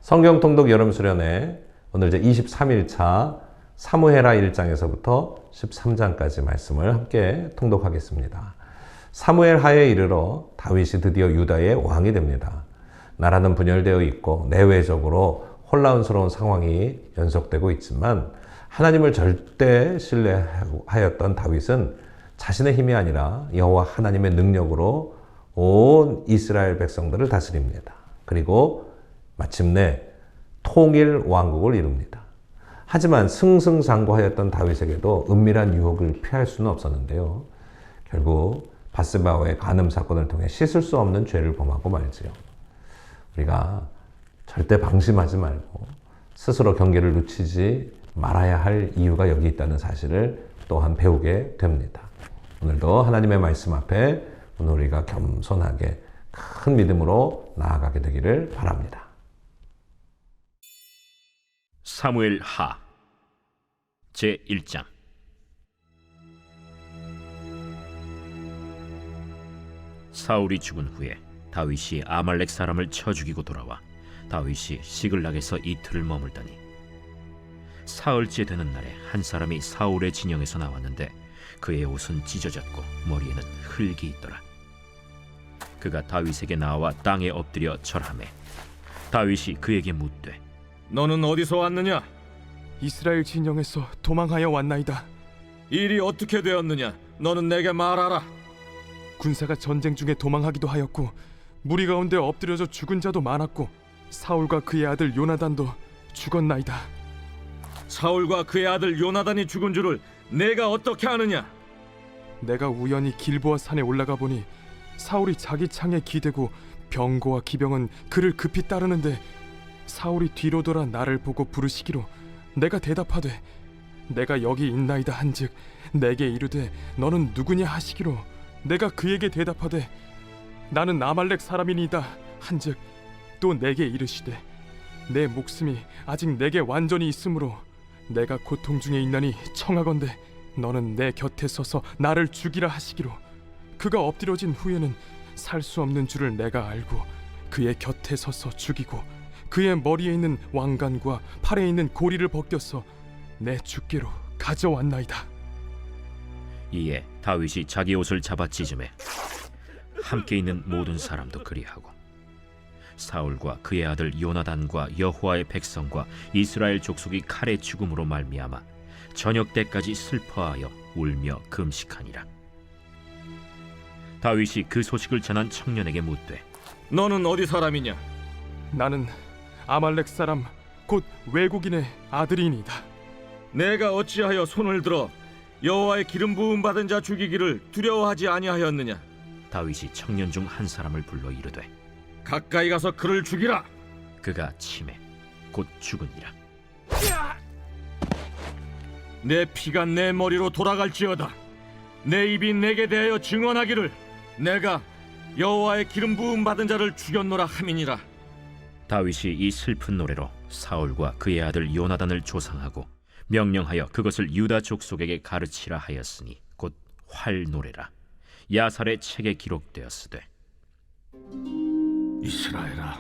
성경 통독 여름 수련회 오늘 이제 23일차 사무엘하 1장에서부터 13장까지 말씀을 함께 통독하겠습니다. 사무엘하에 이르러 다윗이 드디어 유다의 왕이 됩니다. 나라는 분열되어 있고 내외적으로 혼란스러운 상황이 연속되고 있지만 하나님을 절대 신뢰하였던 다윗은 자신의 힘이 아니라 여호와 하나님의 능력으로 온 이스라엘 백성들을 다스립니다. 그리고 마침내 통일 왕국을 이룹니다. 하지만 승승장구하였던 다윗에게도 은밀한 유혹을 피할 수는 없었는데요. 결국 바세바와의 간음 사건을 통해 씻을 수 없는 죄를 범하고 말지요. 우리가 절대 방심하지 말고 스스로 경계를 늦추지 말아야 할 이유가 여기 있다는 사실을 또한 배우게 됩니다. 오늘도 하나님의 말씀 앞에 오늘 우리가 겸손하게 큰 믿음으로 나아가게 되기를 바랍니다. 사무엘하 제1장. 사울이 죽은 후에 다윗이 아말렉 사람을 쳐 죽이고 돌아와 다윗이 시글락에서 이틀을 머물더니 사흘째 되는 날에 한 사람이 사울의 진영에서 나왔는데 그의 옷은 찢어졌고 머리에는 흙이 있더라. 그가 다윗에게 나와 땅에 엎드려 절하매 다윗이 그에게 묻되 너는 어디서 왔느냐? 이스라엘 진영에서 도망하여 왔나이다. 일이 어떻게 되었느냐? 너는 내게 말하라. 군사가 전쟁 중에 도망하기도 하였고 무리 가운데 엎드려져 죽은 자도 많았고 사울과 그의 아들 요나단도 죽었나이다. 사울과 그의 아들 요나단이 죽은 줄을 내가 어떻게 아느냐? 내가 우연히 길보아 산에 올라가 보니 사울이 자기 창에 기대고 병거와 기병은 그를 급히 따르는데 사울이 뒤로 돌아 나를 보고 부르시기로 내가 대답하되 내가 여기 있나이다 한즉 내게 이르되 너는 누구냐 하시기로 내가 그에게 대답하되 나는 아말렉 사람이니이다 한즉 또 내게 이르시되 내 목숨이 아직 내게 완전히 있으므로 내가 고통 중에 있나니 청하건대 너는 내 곁에 서서 나를 죽이라 하시기로 그가 엎드려진 후에는 살 수 없는 줄을 내가 알고 그의 곁에 서서 죽이고 그의 머리에 있는 왕관과 팔에 있는 고리를 벗겨서 내 주께로 가져왔나이다. 이에 다윗이 자기 옷을 잡아 찢음에 함께 있는 모든 사람도 그리하고 사울과 그의 아들 요나단과 여호와의 백성과 이스라엘 족속이 칼의 죽음으로 말미암아 저녁 때까지 슬퍼하여 울며 금식하니라. 다윗이 그 소식을 전한 청년에게 묻되 너는 어디 사람이냐? 나는 아말렉 사람 곧 외국인의 아들이니이다. 내가 어찌하여 손을 들어 여호와의 기름 부음 받은 자 죽이기를 두려워하지 아니하였느냐? 다윗이 청년 중 한 사람을 불러 이르되 가까이 가서 그를 죽이라. 그가 치매 곧 죽으니라. 내 피가 내 머리로 돌아갈지어다. 내 입이 내게 대하여 증언하기를 내가 여호와의 기름 부음 받은 자를 죽였노라 함이니라. 다윗이 이 슬픈 노래로 사울과 그의 아들 요나단을 조상하고 명령하여 그것을 유다 족속에게 가르치라 하였으니 곧 활노래라. 야살의 책에 기록되었으되 이스라엘아,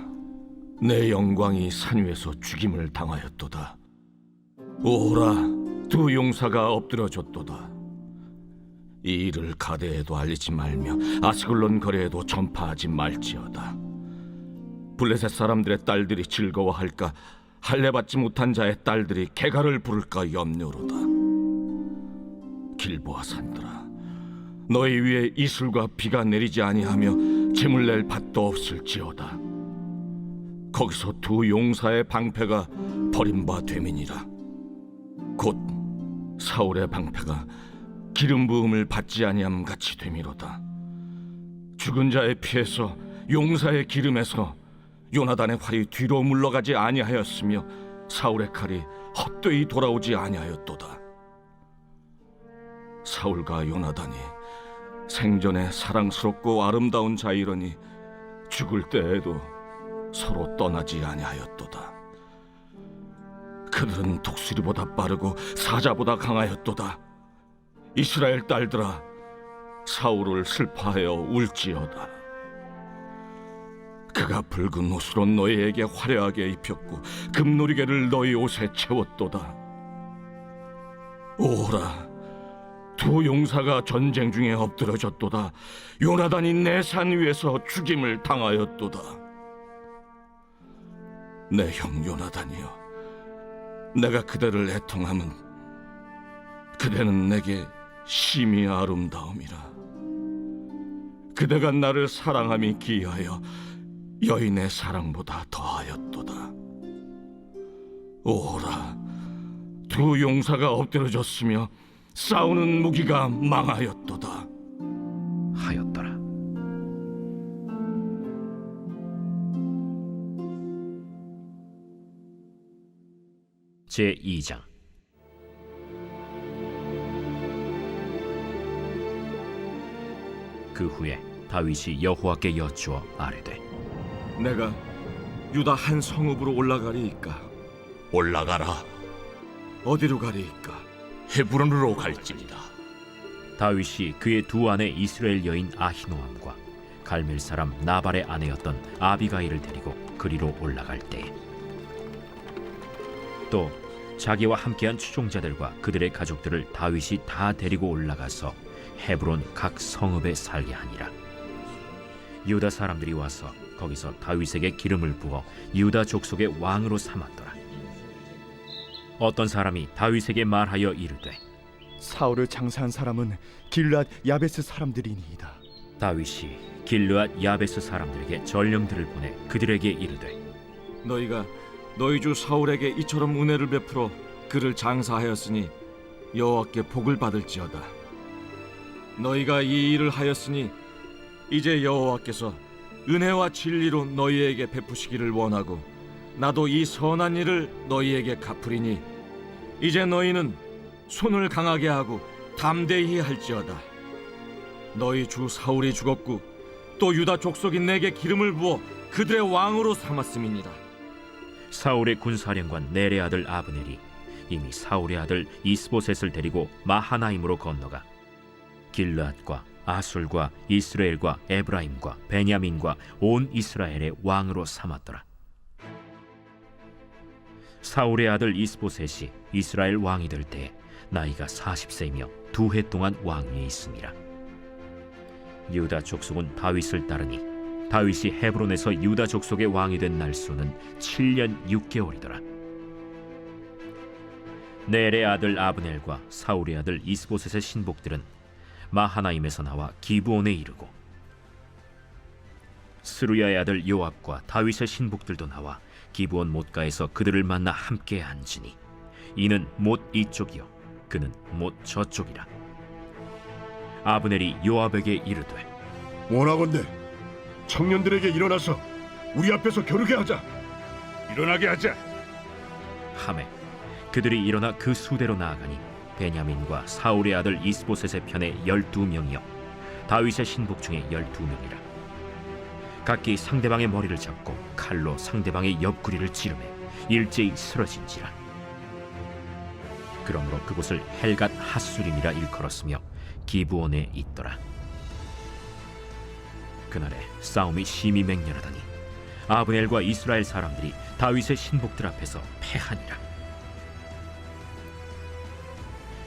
내 영광이 산 위에서 죽임을 당하였도다. 오호라, 두 용사가 엎드려졌도다. 이 일을 가데에도 알리지 말며 아스글론 거리에도 전파하지 말지어다. 블레셋 사람들의 딸들이 즐거워할까, 할례받지 못한 자의 딸들이 개가를 부를까 염려로다. 길보아 산들아, 너희 위에 이슬과 비가 내리지 아니하며 재물 낼 밭도 없을지어다. 거기서 두 용사의 방패가 버림바 됨이니라. 곧 사울의 방패가 기름 부음을 받지 아니함 같이 됨이로다. 죽은 자의 피에서 용사의 기름에서 요나단의 활이 뒤로 물러가지 아니하였으며 사울의 칼이 헛되이 돌아오지 아니하였도다. 사울과 요나단이 생전에 사랑스럽고 아름다운 자이러니 죽을 때에도 서로 떠나지 아니하였도다. 그들은 독수리보다 빠르고 사자보다 강하였도다. 이스라엘 딸들아, 사울을 슬퍼하여 울지어다. 그가 붉은 옷으로 너희에게 화려하게 입혔고 금노리개를 너희 옷에 채웠도다. 오라, 두 용사가 전쟁 중에 엎드러졌도다. 요나단이 내 산 위에서 죽임을 당하였도다. 내 형 요나단이여, 내가 그대를 애통함은 그대는 내게 심히 아름다움이라. 그대가 나를 사랑함이 기이하여 여인의 사랑보다 더하였도다. 오라, 두 용사가 엎드러졌으며 싸우는 무기가 망하였도다. 하였더라. 제 2장. 그 후에 다윗이 여호와께 여쭈어 아뢰되, 내가 유다 한 성읍으로 올라가리이까? 올라가라. 어디로 가리이까? 헤브론으로 갈지니라. 다윗이 그의 두 아내 이스라엘 여인 아히노암과 갈멜 사람 나발의 아내였던 아비가일을 데리고 그리로 올라갈 때에 또 자기와 함께한 추종자들과 그들의 가족들을 다윗이 다 데리고 올라가서 헤브론 각 성읍에 살게 하니라. 유다 사람들이 와서 거기서 다윗에게 기름을 부어 유다 족속의 왕으로 삼았더라. 어떤 사람이 다윗에게 말하여 이르되, 사울을 장사한 사람은 길앗 야베스 사람들이니이다. 다윗이 길르앗 야베스 사람들에게 전령들을 보내 그들에게 이르되, 너희가 너희 주 사울에게 이처럼 은혜를 베풀어 그를 장사하였으니 여호와께 복을 받을지어다. 너희가 이 일을 하였으니 이제 여호와께서 은혜와 진리로 너희에게 베푸시기를 원하고 나도 이 선한 일을 너희에게 갚으리니 이제 너희는 손을 강하게 하고 담대히 할지어다. 너희 주 사울이 죽었고 또 유다 족속이 내게 기름을 부어 그들의 왕으로 삼았음이니라. 사울의 군사령관 넬의 아들 아브넬이 이미 사울의 아들 이스보셋을 데리고 마하나임으로 건너가 길르앗과 아술과 이스라엘과 에브라임과 베냐민과 온 이스라엘의 왕으로 삼았더라. 사울의 아들 이스보셋이 이스라엘 왕이 될 때 나이가 40세이며 2해 동안 왕위에 있으니라. 유다 족속은 다윗을 따르니 다윗이 헤브론에서 유다 족속의 왕이 된 날수는 7년 6개월이더라. 넬의 아들 아브넬과 사울의 아들 이스보셋의 신복들은 마하나임에서 나와 기브온에 이르고 스루야의 아들 요압과 다윗의 신복들도 나와 기브온 못가에서 그들을 만나 함께 앉으니 이는 못 이쪽이요 그는 못 저쪽이라. 아브넬이 요압에게 이르되, 원하건대 청년들에게 일어나서 우리 앞에서 겨루게 하자. 일어나게 하자. 하매 그들이 일어나 그 수대로 나아가니 베냐민과 사울의 아들 이스보셋의 편에 12명이요 다윗의 신복 중에 12명이라. 각기 상대방의 머리를 잡고 칼로 상대방의 옆구리를 찌르매 일제히 쓰러진지라. 그러므로 그곳을 헬갓 핫수림이라 일컬었으며 기브온에 있더라. 그날에 싸움이 심히 맹렬하더니 아브넬과 이스라엘 사람들이 다윗의 신복들 앞에서 패하니라.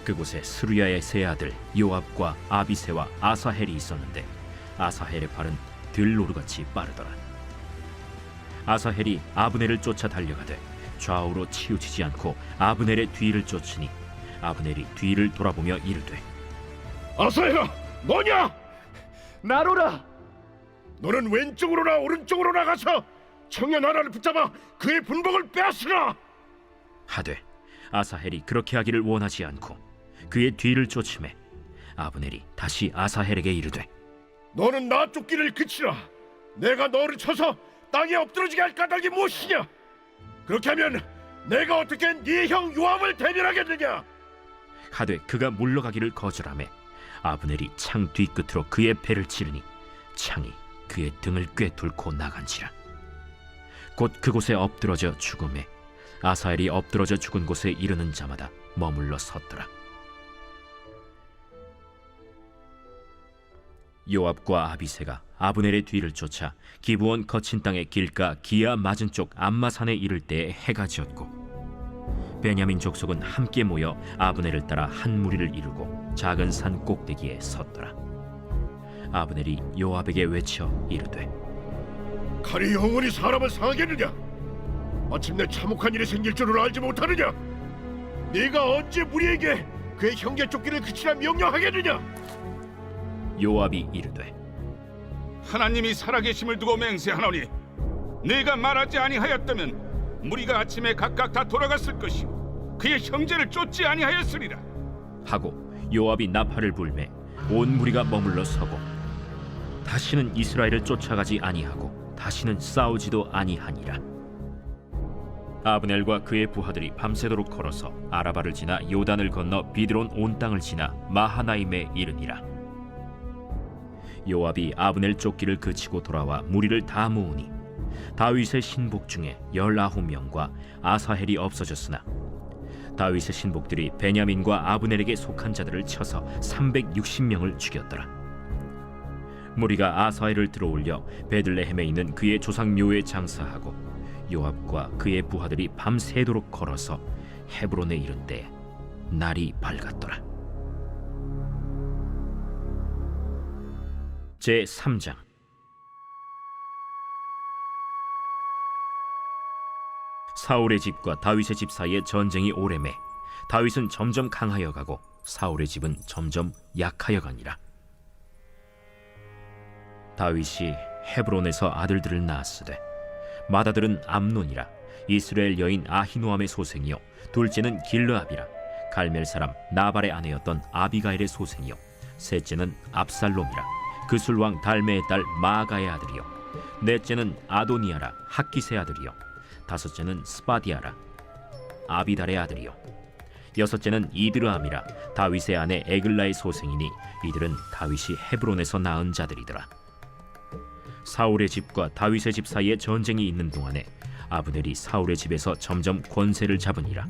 그곳에 스루야의 세 아들 요압과 아비새와 아사헬이 있었는데 아사헬의 팔은 들노루같이 빠르더라. 아사헬이 아브넬을 쫓아 달려가되 좌우로 치우치지 않고 아브넬의 뒤를 쫓으니 아브넬이 뒤를 돌아보며 이르되, 아사헬아, 너냐? 나로라. 너는 왼쪽으로나 오른쪽으로 나가서 청년 하나를 붙잡아 그의 분복을 빼앗으라. 하되 아사헬이 그렇게 하기를 원하지 않고 그의 뒤를 쫓음에 아브넬이 다시 아사헬에게 이르되, 너는 나 쫓기를 그치라. 내가 너를 쳐서 땅에 엎드러지게 할 까닭이 무엇이냐? 그렇게 하면 내가 어떻게 네 형 요압을 대면하겠느냐? 하되 그가 물러가기를 거절하매 아브넬이 창 뒤끝으로 그의 배를 찌르니 창이 그의 등을 꿰뚫고 나간지라. 곧 그곳에 엎드러져 죽음에 아사헬이 엎드러져 죽은 곳에 이르는 자마다 머물러 섰더라. 요압과 아비새가 아브넬의 뒤를 쫓아 기브온 거친 땅의 길가 기아 맞은 쪽 암마산에 이를 때에 해가 지었고 베냐민 족속은 함께 모여 아브넬을 따라 한 무리를 이루고 작은 산 꼭대기에 섰더라. 아브넬이 요압에게 외쳐 이르되 칼이 영원히 사람을 상하겠느냐? 마침내 참혹한 일이 생길 줄을 알지 못하느냐? 네가 언제 무리에게 그의 형제 쫓기를 그치라 명령하겠느냐? 요압이 이르되 하나님이 살아계심을 두고 맹세하노니 네가 말하지 아니하였다면 무리가 아침에 각각 다 돌아갔을 것이요 그의 형제를 쫓지 아니하였으리라. 하고 요압이 나팔을 불매 온 무리가 머물러 서고 다시는 이스라엘을 쫓아가지 아니하고 다시는 싸우지도 아니하니라. 아브넬과 그의 부하들이 밤새도록 걸어서 아라바를 지나 요단을 건너 비드론 온 땅을 지나 마하나임에 이르니라. 요압이 아브넬 쫓기를 그치고 돌아와 무리를 다 모으니 다윗의 신복 중에 19명과 아사헬이 없어졌으나 다윗의 신복들이 베냐민과 아브넬에게 속한 자들을 쳐서 360명을 죽였더라. 무리가 아사헬을 들어올려 베들레헴에 있는 그의 조상 묘에 장사하고 요압과 그의 부하들이 밤새도록 걸어서 헤브론에 이른 때에 날이 밝았더라. 제3장. 사울의 집과 다윗의 집 사이에 전쟁이 오래매 다윗은 점점 강하여 가고 사울의 집은 점점 약하여 가니라. 다윗이 헤브론에서 아들들을 낳았으되 맏아들은 암논이라 이스라엘 여인 아히노암의 소생이요 둘째는 길르압이라 갈멜 사람 나발의 아내였던 아비가일의 소생이요 셋째는 압살롬이라 그술 왕 달메의 딸 마아가의 아들이요 넷째는 아도니아라 학기스의 아들이요 다섯째는 스바디아라 아비달의 아들이요 여섯째는 이드르암이라 다윗의 아내 에글라의 소생이니 이들은 다윗이 헤브론에서 낳은 자들이더라. 사울의 집과 다윗의 집 사이에 전쟁이 있는 동안에 아브넬이 사울의 집에서 점점 권세를 잡으니라.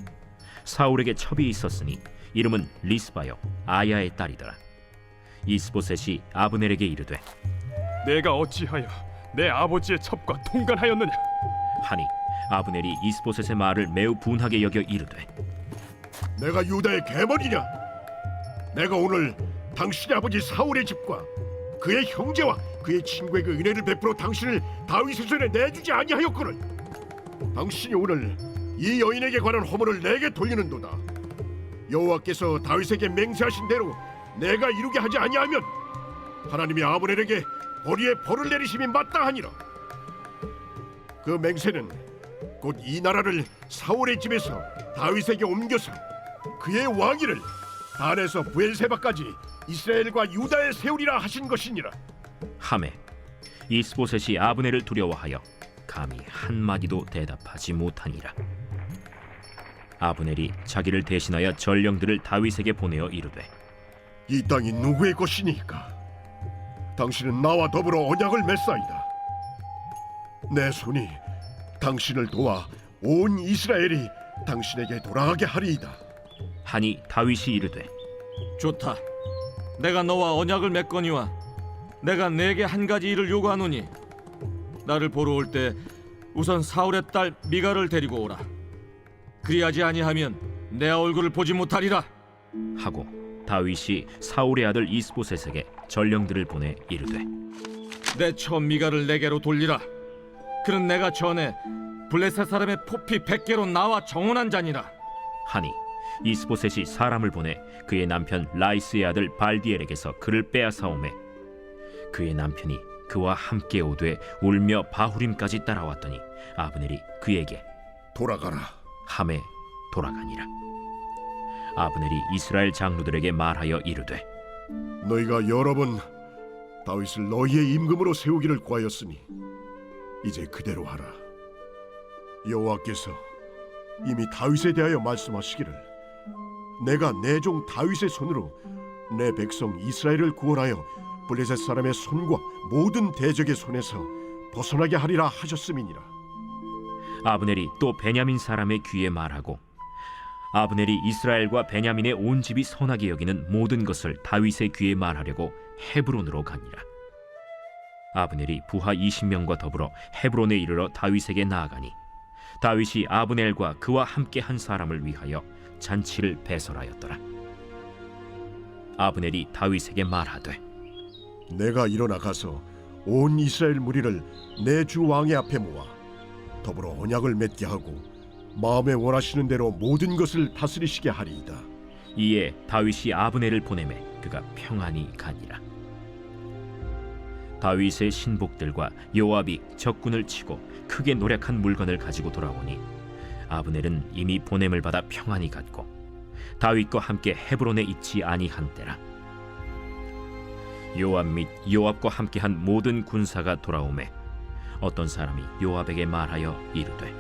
사울에게 첩이 있었으니 이름은 리스바요 아야의 딸이더라. 이스보셋이 아브넬에게 이르되 내가 어찌하여 내 아버지의 첩과 통간하였느냐? 하니 아브넬이 이스보셋의 말을 매우 분하게 여겨 이르되 내가 유다의 계머리냐? 내가 오늘 당신의 아버지 사울의 집과 그의 형제와 그의 친구에게 은혜를 베풀어 당신을 다윗의 손에 내주지 아니하였거늘 당신이 오늘 이 여인에게 관한 허물을 내게 돌리는도다. 여호와께서 다윗에게 맹세하신 대로 내가 이루게 하지 아니하면 하나님이 아브넬에게 벌이에 벌을 내리심이 마땅하니라. 그 맹세는 곧 이 나라를 사울의 집에서 다윗에게 옮겨서 그의 왕위를 단에서 부엘세바까지 이스라엘과 유다에 세우리라 하신 것이니라. 하매 이스보셋이 아브넬을 두려워하여 감히 한마디도 대답하지 못하니라. 아브넬이 자기를 대신하여 전령들을 다윗에게 보내어 이르되 이 땅이 누구의 것이니까? 당신은 나와 더불어 언약을 맺사이다. 내 손이 당신을 도와 온 이스라엘이 당신에게 돌아가게 하리이다. 하니 다윗이 이르되 좋다. 내가 너와 언약을 맺거니와 내가 네게 한 가지 일을 요구하노니 나를 보러 올 때 우선 사울의 딸 미갈을 데리고 오라. 그리하지 아니하면 내 얼굴을 보지 못하리라. 하고 다윗이 사울의 아들 이스보셋에게 전령들을 보내 이르되 내 처 미갈을 내게로 돌리라. 그는 내가 전에 블레셋 사람의 포피 100개로 나와 정언한 자니라. 하니 이스보셋이 사람을 보내 그의 남편 라이스의 아들 발디엘에게서 그를 빼앗아오매 그의 남편이 그와 함께 오되 울며 바후림까지 따라왔더니 아브넬이 그에게 돌아가라. 함에 돌아가니라. 아브넬이 이스라엘 장로들에게 말하여 이르되 너희가 여러 번 다윗을 너희의 임금으로 세우기를 구하였으니 이제 그대로 하라. 여호와께서 이미 다윗에 대하여 말씀하시기를 내가 내 종 다윗의 손으로 내 백성 이스라엘을 구원하여 블레셋 사람의 손과 모든 대적의 손에서 벗어나게 하리라 하셨음이니라. 아브넬이 또 베냐민 사람의 귀에 말하고 아브넬이 이스라엘과 베냐민의 온 집이 선하게 여기는 모든 것을 다윗의 귀에 말하려고 헤브론으로 가니라. 아브넬이 부하 20명과 더불어 헤브론에 이르러 다윗에게 나아가니 다윗이 아브넬과 그와 함께 한 사람을 위하여 잔치를 배설하였더라. 아브넬이 다윗에게 말하되 내가 일어나 가서 온 이스라엘 무리를 내 주 왕의 앞에 모아 더불어 언약을 맺게 하고 마음에 원하시는 대로 모든 것을 다스리시게 하리이다. 이에 다윗이 아브넬을 보내매 그가 평안히 가니라. 다윗의 신복들과 요압이 적군을 치고 크게 노력한 물건을 가지고 돌아오니 아브넬은 이미 보냄을 받아 평안히 갔고 다윗과 함께 헤브론에 있지 아니한 때라. 요압 및 요압과 함께한 모든 군사가 돌아오매 어떤 사람이 요압에게 말하여 이르되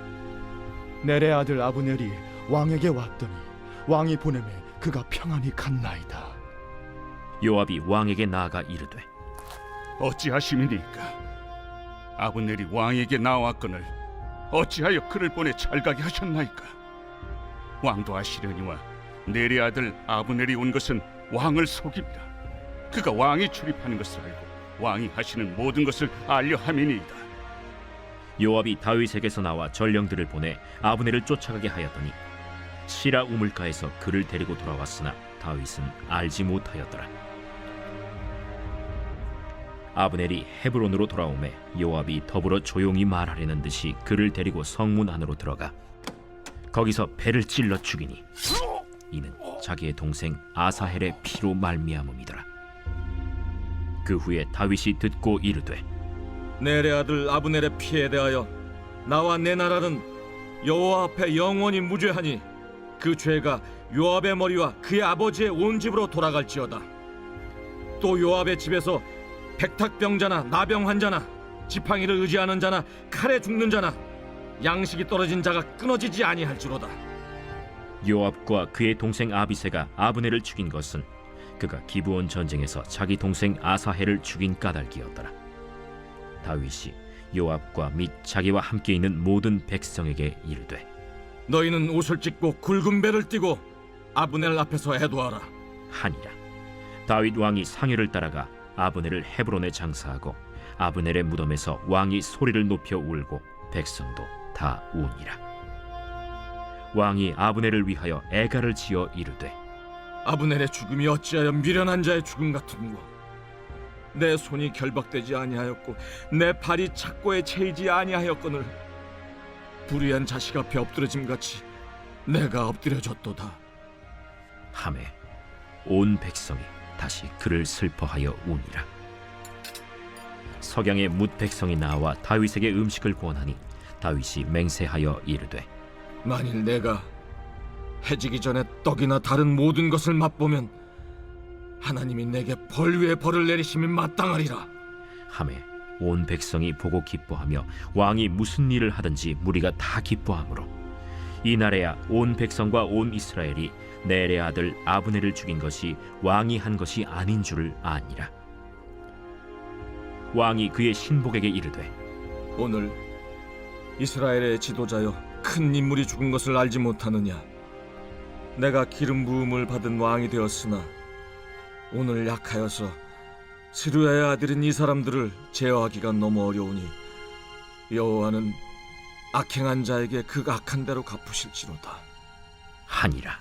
넬의 아들 아브넬이 왕에게 왔더니 왕이 보내매 그가 평안히 갔나이다. 요압이 왕에게 나아가 이르되 어찌하심이니까? 아브넬이 왕에게 나왔거늘 어찌하여 그를 보내 찰가게 하셨나이까? 왕도 아시려니와 넬의 아들 아브넬이 온 것은 왕을 속입니다. 그가 왕이 출입하는 것을 알고 왕이 하시는 모든 것을 알려 함이니이다. 요압이 다윗에게서 나와 전령들을 보내 아브넬을 쫓아가게 하였더니 시라 우물가에서 그를 데리고 돌아왔으나 다윗은 알지 못하였더라. 아브넬이 헤브론으로 돌아오매 요압이 더불어 조용히 말하려는 듯이 그를 데리고 성문 안으로 들어가 거기서 배를 찔러 죽이니 이는 자기의 동생 아사헬의 피로 말미암음이더라. 그 후에 다윗이 듣고 이르되 넬의 아들 아브넬의 피에 대하여 나와 내 나라는 여호와 앞에 영원히 무죄하니 그 죄가 요압의 머리와 그의 아버지의 온 집으로 돌아갈지어다. 또 요압의 집에서 백탁병자나 나병 환자나 지팡이를 의지하는 자나 칼에 죽는 자나 양식이 떨어진 자가 끊어지지 아니할지로다. 요압과 그의 동생 아비새가 아브넬을 죽인 것은 그가 기브온 전쟁에서 자기 동생 아사헬을 죽인 까닭이었더라. 다윗이 요압과 및 자기와 함께 있는 모든 백성에게 이르되 너희는 옷을 찢고 굵은 배를 띠고 아브넬 앞에서 애도하라 하니라. 다윗 왕이 상여를 따라가 아브넬을 헤브론에 장사하고 아브넬의 무덤에서 왕이 소리를 높여 울고 백성도 다 우니라. 왕이 아브넬을 위하여 애가를 지어 이르되 아브넬의 죽음이 어찌하여 미련한 자의 죽음 같은고. 내 손이 결박되지 아니하였고 내 발이 착고에 채이지 아니하였거늘 불의한 자식 앞에 엎드러짐 같이 내가 엎드려졌도다 하매 온 백성이 다시 그를 슬퍼하여 우니라. 석양에 뭇 백성이 나와 다윗에게 음식을 구원하니 다윗이 맹세하여 이르되 만일 내가 해지기 전에 떡이나 다른 모든 것을 맛보면 하나님이 내게 벌 위에 벌을 내리심이 마땅하리라. 하매 온 백성이 보고 기뻐하며 왕이 무슨 일을 하든지 무리가 다 기뻐하므로 이날에야 온 백성과 온 이스라엘이 넬의 아들 아브넬을 죽인 것이 왕이 한 것이 아닌 줄을 아니라. 왕이 그의 신복에게 이르되 오늘 이스라엘의 지도자여 큰 인물이 죽은 것을 알지 못하느냐. 내가 기름 부음을 받은 왕이 되었으나 오늘 약하여서 스루야의 아들인 이 사람들을 제어하기가 너무 어려우니 여호와는 악행한 자에게 그 악한 대로 갚으실지로다 하니라.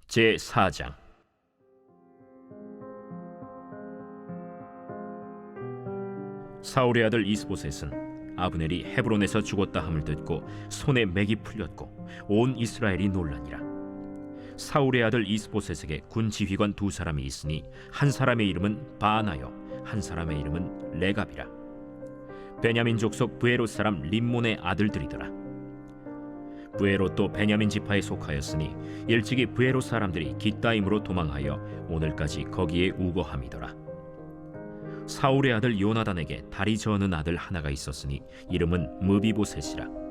제4장. 사울의 아들 이스보셋은 아브넬이 헤브론에서 죽었다 함을 듣고 손에 맥이 풀렸고 온 이스라엘이 놀라니라. 사울의 아들 이스보셋에게 군 지휘관 두 사람이 있으니 한 사람의 이름은 바나요 한 사람의 이름은 레갑이라. 베냐민 족속 브에롯 사람 림몬의 아들들이더라. 브에롯도 베냐민 지파에 속하였으니 일찍이 브에롯 사람들이 깃다임으로 도망하여 오늘까지 거기에 우거함이더라. 사울의 아들 요나단에게 다리 저는 아들 하나가 있었으니 이름은 무비보셋이라.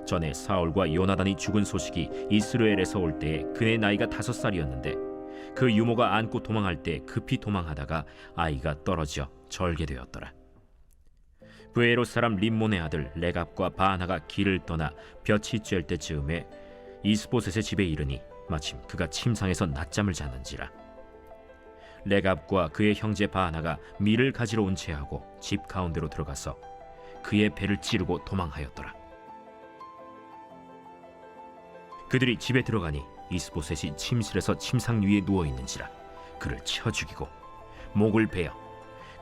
전에 사울과 요나단이 죽은 소식이 이스라엘에서 올 때에 그의 나이가 5살이었는데 그 유모가 안고 도망할 때 급히 도망하다가 아이가 떨어져 절개되었더라. 브에롯 사람 림몬의 아들 레갑과 바나가 길을 떠나 볕이 쬐을 때쯤에 이스보셋의 집에 이르니 마침 그가 침상에서 낮잠을 자는지라. 레갑과 그의 형제 바나가 밀을 가지러 온 채하고 집 가운데로 들어가서 그의 배를 찌르고 도망하였더라. 그들이 집에 들어가니 이스보셋이 침실에서 침상 위에 누워 있는지라 그를 쳐 죽이고 목을 베어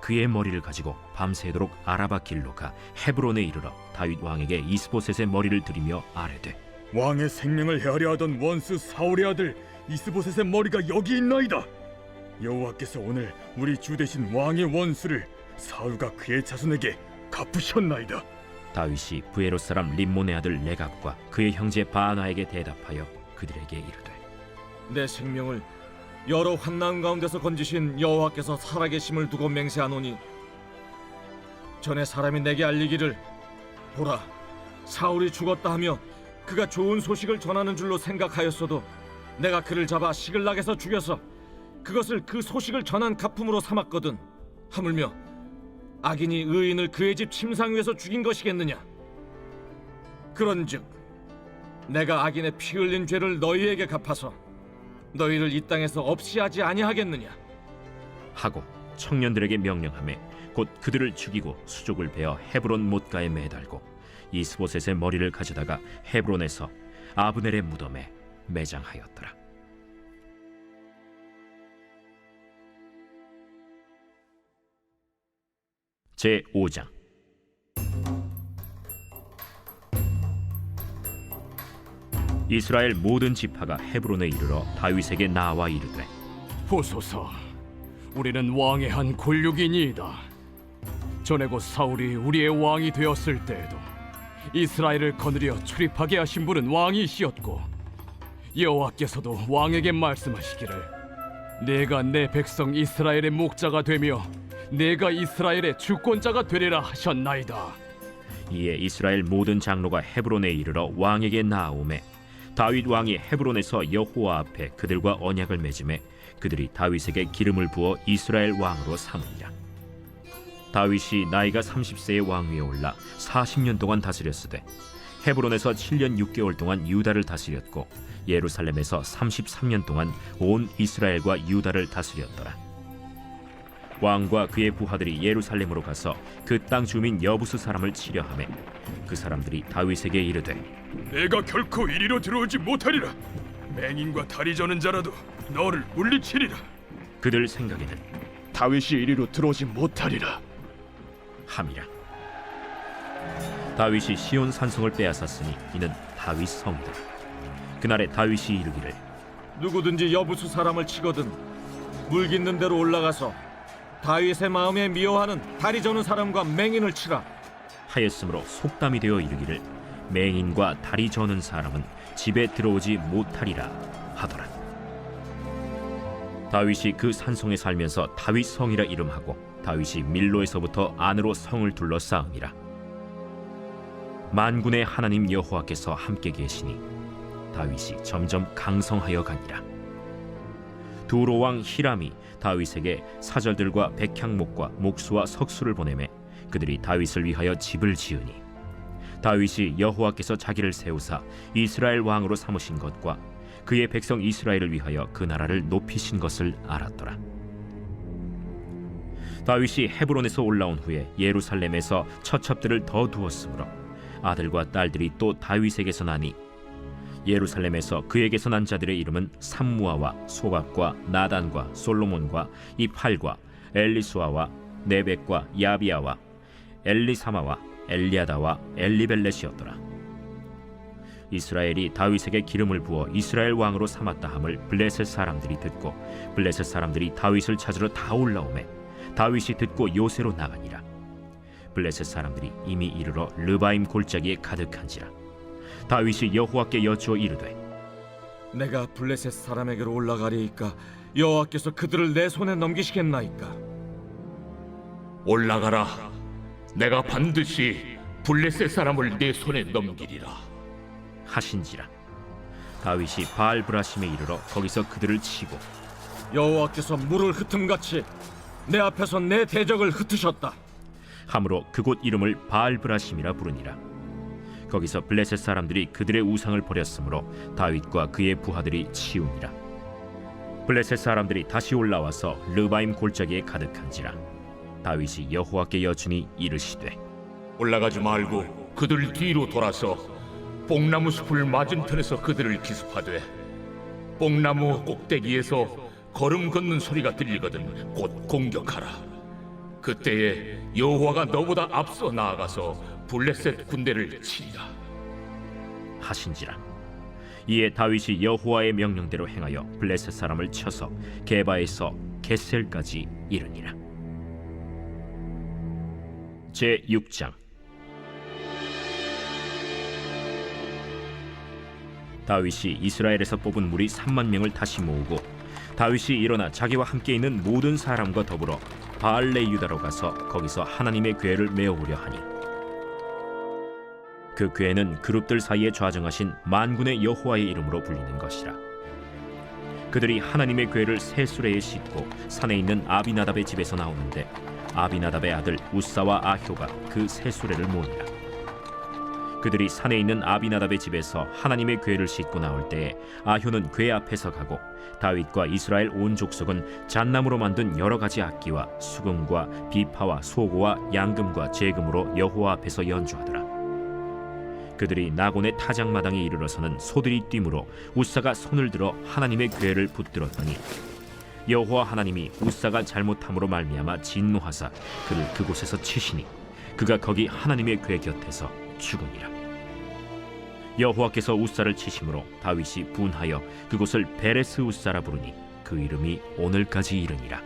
그의 머리를 가지고 밤새도록 아라바 길로 가 헤브론에 이르러 다윗 왕에게 이스보셋의 머리를 들이며 아뢰되 왕의 생명을 헤아려 하던 원수 사울의 아들 이스보셋의 머리가 여기 있나이다. 여호와께서 오늘 우리 주 대신 왕의 원수를 사울과 그의 자손에게 갚으셨나이다. 다윗이 브에롯 사람 림몬의 아들 레갑과 그의 형제 바나에게 대답하여 그들에게 이르되 내 생명을 여러 환난 가운데서 건지신 여호와께서 살아계심을 두고 맹세하노니 전에 사람이 내게 알리기를 보라 사울이 죽었다 하며 그가 좋은 소식을 전하는 줄로 생각하였어도 내가 그를 잡아 시글락에서 죽여서 그것을 그 소식을 전한 가품으로 삼았거든. 하물며 악인이 의인을 그의 집 침상 위에서 죽인 것이겠느냐. 그런즉 내가 악인의 피 흘린 죄를 너희에게 갚아서 너희를 이 땅에서 없이 하지 아니하겠느냐 하고 청년들에게 명령하매 곧 그들을 죽이고 수족을 베어 헤브론 못가에 매달고 이스보셋의 머리를 가져다가 헤브론에서 아브넬의 무덤에 매장하였더라. 제 5장. 이스라엘 모든 지파가 헤브론에 이르러 다윗에게 나와 이르되 보소서, 우리는 왕의 한 권력이니이다. 전에 곧 사울이 우리의 왕이 되었을 때에도 이스라엘을 거느려 출입하게 하신 분은 왕이시었고 여호와께서도 왕에게 말씀하시기를 내가 내 백성 이스라엘의 목자가 되며 내가 이스라엘의 주권자가 되리라 하셨나이다. 이에 이스라엘 모든 장로가 헤브론에 이르러 왕에게 나아오매 다윗 왕이 헤브론에서 여호와 앞에 그들과 언약을 맺음에 그들이 다윗에게 기름을 부어 이스라엘 왕으로 삼으니라. 다윗이 나이가 30세의 왕위에 올라 40년 동안 다스렸으되 헤브론에서 7년 6개월 동안 유다를 다스렸고 예루살렘에서 33년 동안 온 이스라엘과 유다를 다스렸더라. 왕과 그의 부하들이 예루살렘으로 가서 그 땅 주민 여부수 사람을 치려하매 그 사람들이 다윗에게 이르되 내가 결코 이리로 들어오지 못하리라. 맹인과 다리 저는 자라도 너를 물리치리라. 그들 생각에는 다윗이 이리로 들어오지 못하리라 함이라. 다윗이 시온 산성을 빼앗았으니 이는 다윗 성이다. 그날에 다윗이 이르기를 누구든지 여부수 사람을 치거든 물 깃는 대로 올라가서 다윗의 마음에 미워하는 다리 저는 사람과 맹인을 치라 하였으므로 속담이 되어 이르기를 맹인과 다리 저는 사람은 집에 들어오지 못하리라 하더라. 다윗이 그 산성에 살면서 다윗 성이라 이름하고 다윗이 밀로에서부터 안으로 성을 둘러싸음이라. 만군의 하나님 여호와께서 함께 계시니 다윗이 점점 강성하여 가니라. 두로 왕 히람이 다윗에게 사절들과 백향목과 목수와 석수를 보내매 그들이 다윗을 위하여 집을 지으니 다윗이 여호와께서 자기를 세우사 이스라엘 왕으로 삼으신 것과 그의 백성 이스라엘을 위하여 그 나라를 높이신 것을 알았더라. 다윗이 헤브론에서 올라온 후에 예루살렘에서 처첩들을 더 두었으므로 아들과 딸들이 또 다윗에게서 나니 예루살렘에서 그에게서 난 자들의 이름은 삼무아와 소박과 나단과 솔로몬과 이팔과 엘리수아와 네벡과 야비아와 엘리사마와 엘리아다와 엘리벨렛이었더라. 이스라엘이 다윗에게 기름을 부어 이스라엘 왕으로 삼았다 함을 블레셋 사람들이 듣고 블레셋 사람들이 다윗을 찾으러 다 올라오매 다윗이 듣고 요새로 나가니라. 블레셋 사람들이 이미 이르러 르바임 골짜기에 가득한지라. 다윗이 여호와께 여쭈어 이르되 내가 블레셋 사람에게로 올라가리이까 여호와께서 그들을 내 손에 넘기시겠나이까 올라가라. 내가 반드시 블레셋 사람을 내 손에 넘기리라 하신지라. 다윗이 바알브라심에 이르러 거기서 그들을 치고 여호와께서 물을 흩음같이 내 앞에서 내 대적을 흩으셨다 함으로 그곳 이름을 바알브라심이라 부르니라. 거기서 블레셋 사람들이 그들의 우상을 버렸으므로 다윗과 그의 부하들이 치우니라. 블레셋 사람들이 다시 올라와서 르바임 골짜기에 가득한지라. 다윗이 여호와께 여쭈니 이르시되 올라가지 말고 그들 뒤로 돌아서 뽕나무 숲을 맞은편에서 그들을 기습하되 뽕나무 꼭대기에서 걸음 걷는 소리가 들리거든 곧 공격하라. 그때에 여호와가 너보다 앞서 나아가서 블레셋 군대를 치리라 하신지라. 이에 다윗이 여호와의 명령대로 행하여 블레셋 사람을 쳐서 게바에서 겟셀까지 이르니라. 제 6장. 다윗이 이스라엘에서 뽑은 무리 3만 명을 다시 모으고 다윗이 일어나 자기와 함께 있는 모든 사람과 더불어 바알레 유다로 가서 거기서 하나님의 궤를 메어오려 하니 그 궤는 그룹들 사이에 좌정하신 만군의 여호와의 이름으로 불리는 것이라. 그들이 하나님의 궤를 새 수레에 싣고 산에 있는 아비나답의 집에서 나오는데 아비나답의 아들 우사와 아효가 그 새 수레를 모으니라. 그들이 산에 있는 아비나답의 집에서 하나님의 궤를 싣고 나올 때에 아효는 궤 앞에서 가고 다윗과 이스라엘 온 족속은 잣나무로 만든 여러 가지 악기와 수금과 비파와 소고와 양금과 제금으로 여호와 앞에서 연주하더라. 그들이 나곤의 타작마당에 이르러서는 소들이 뛰므로 우사가 손을 들어 하나님의 궤를 붙들었더니 여호와 하나님이 우사가 잘못함으로 말미암아 진노하사 그를 그곳에서 치시니 그가 거기 하나님의 궤 곁에서 죽으니라. 여호와께서 우사를 치심으로 다윗이 분하여 그곳을 베레스 우사라 부르니 그 이름이 오늘까지 이르니라.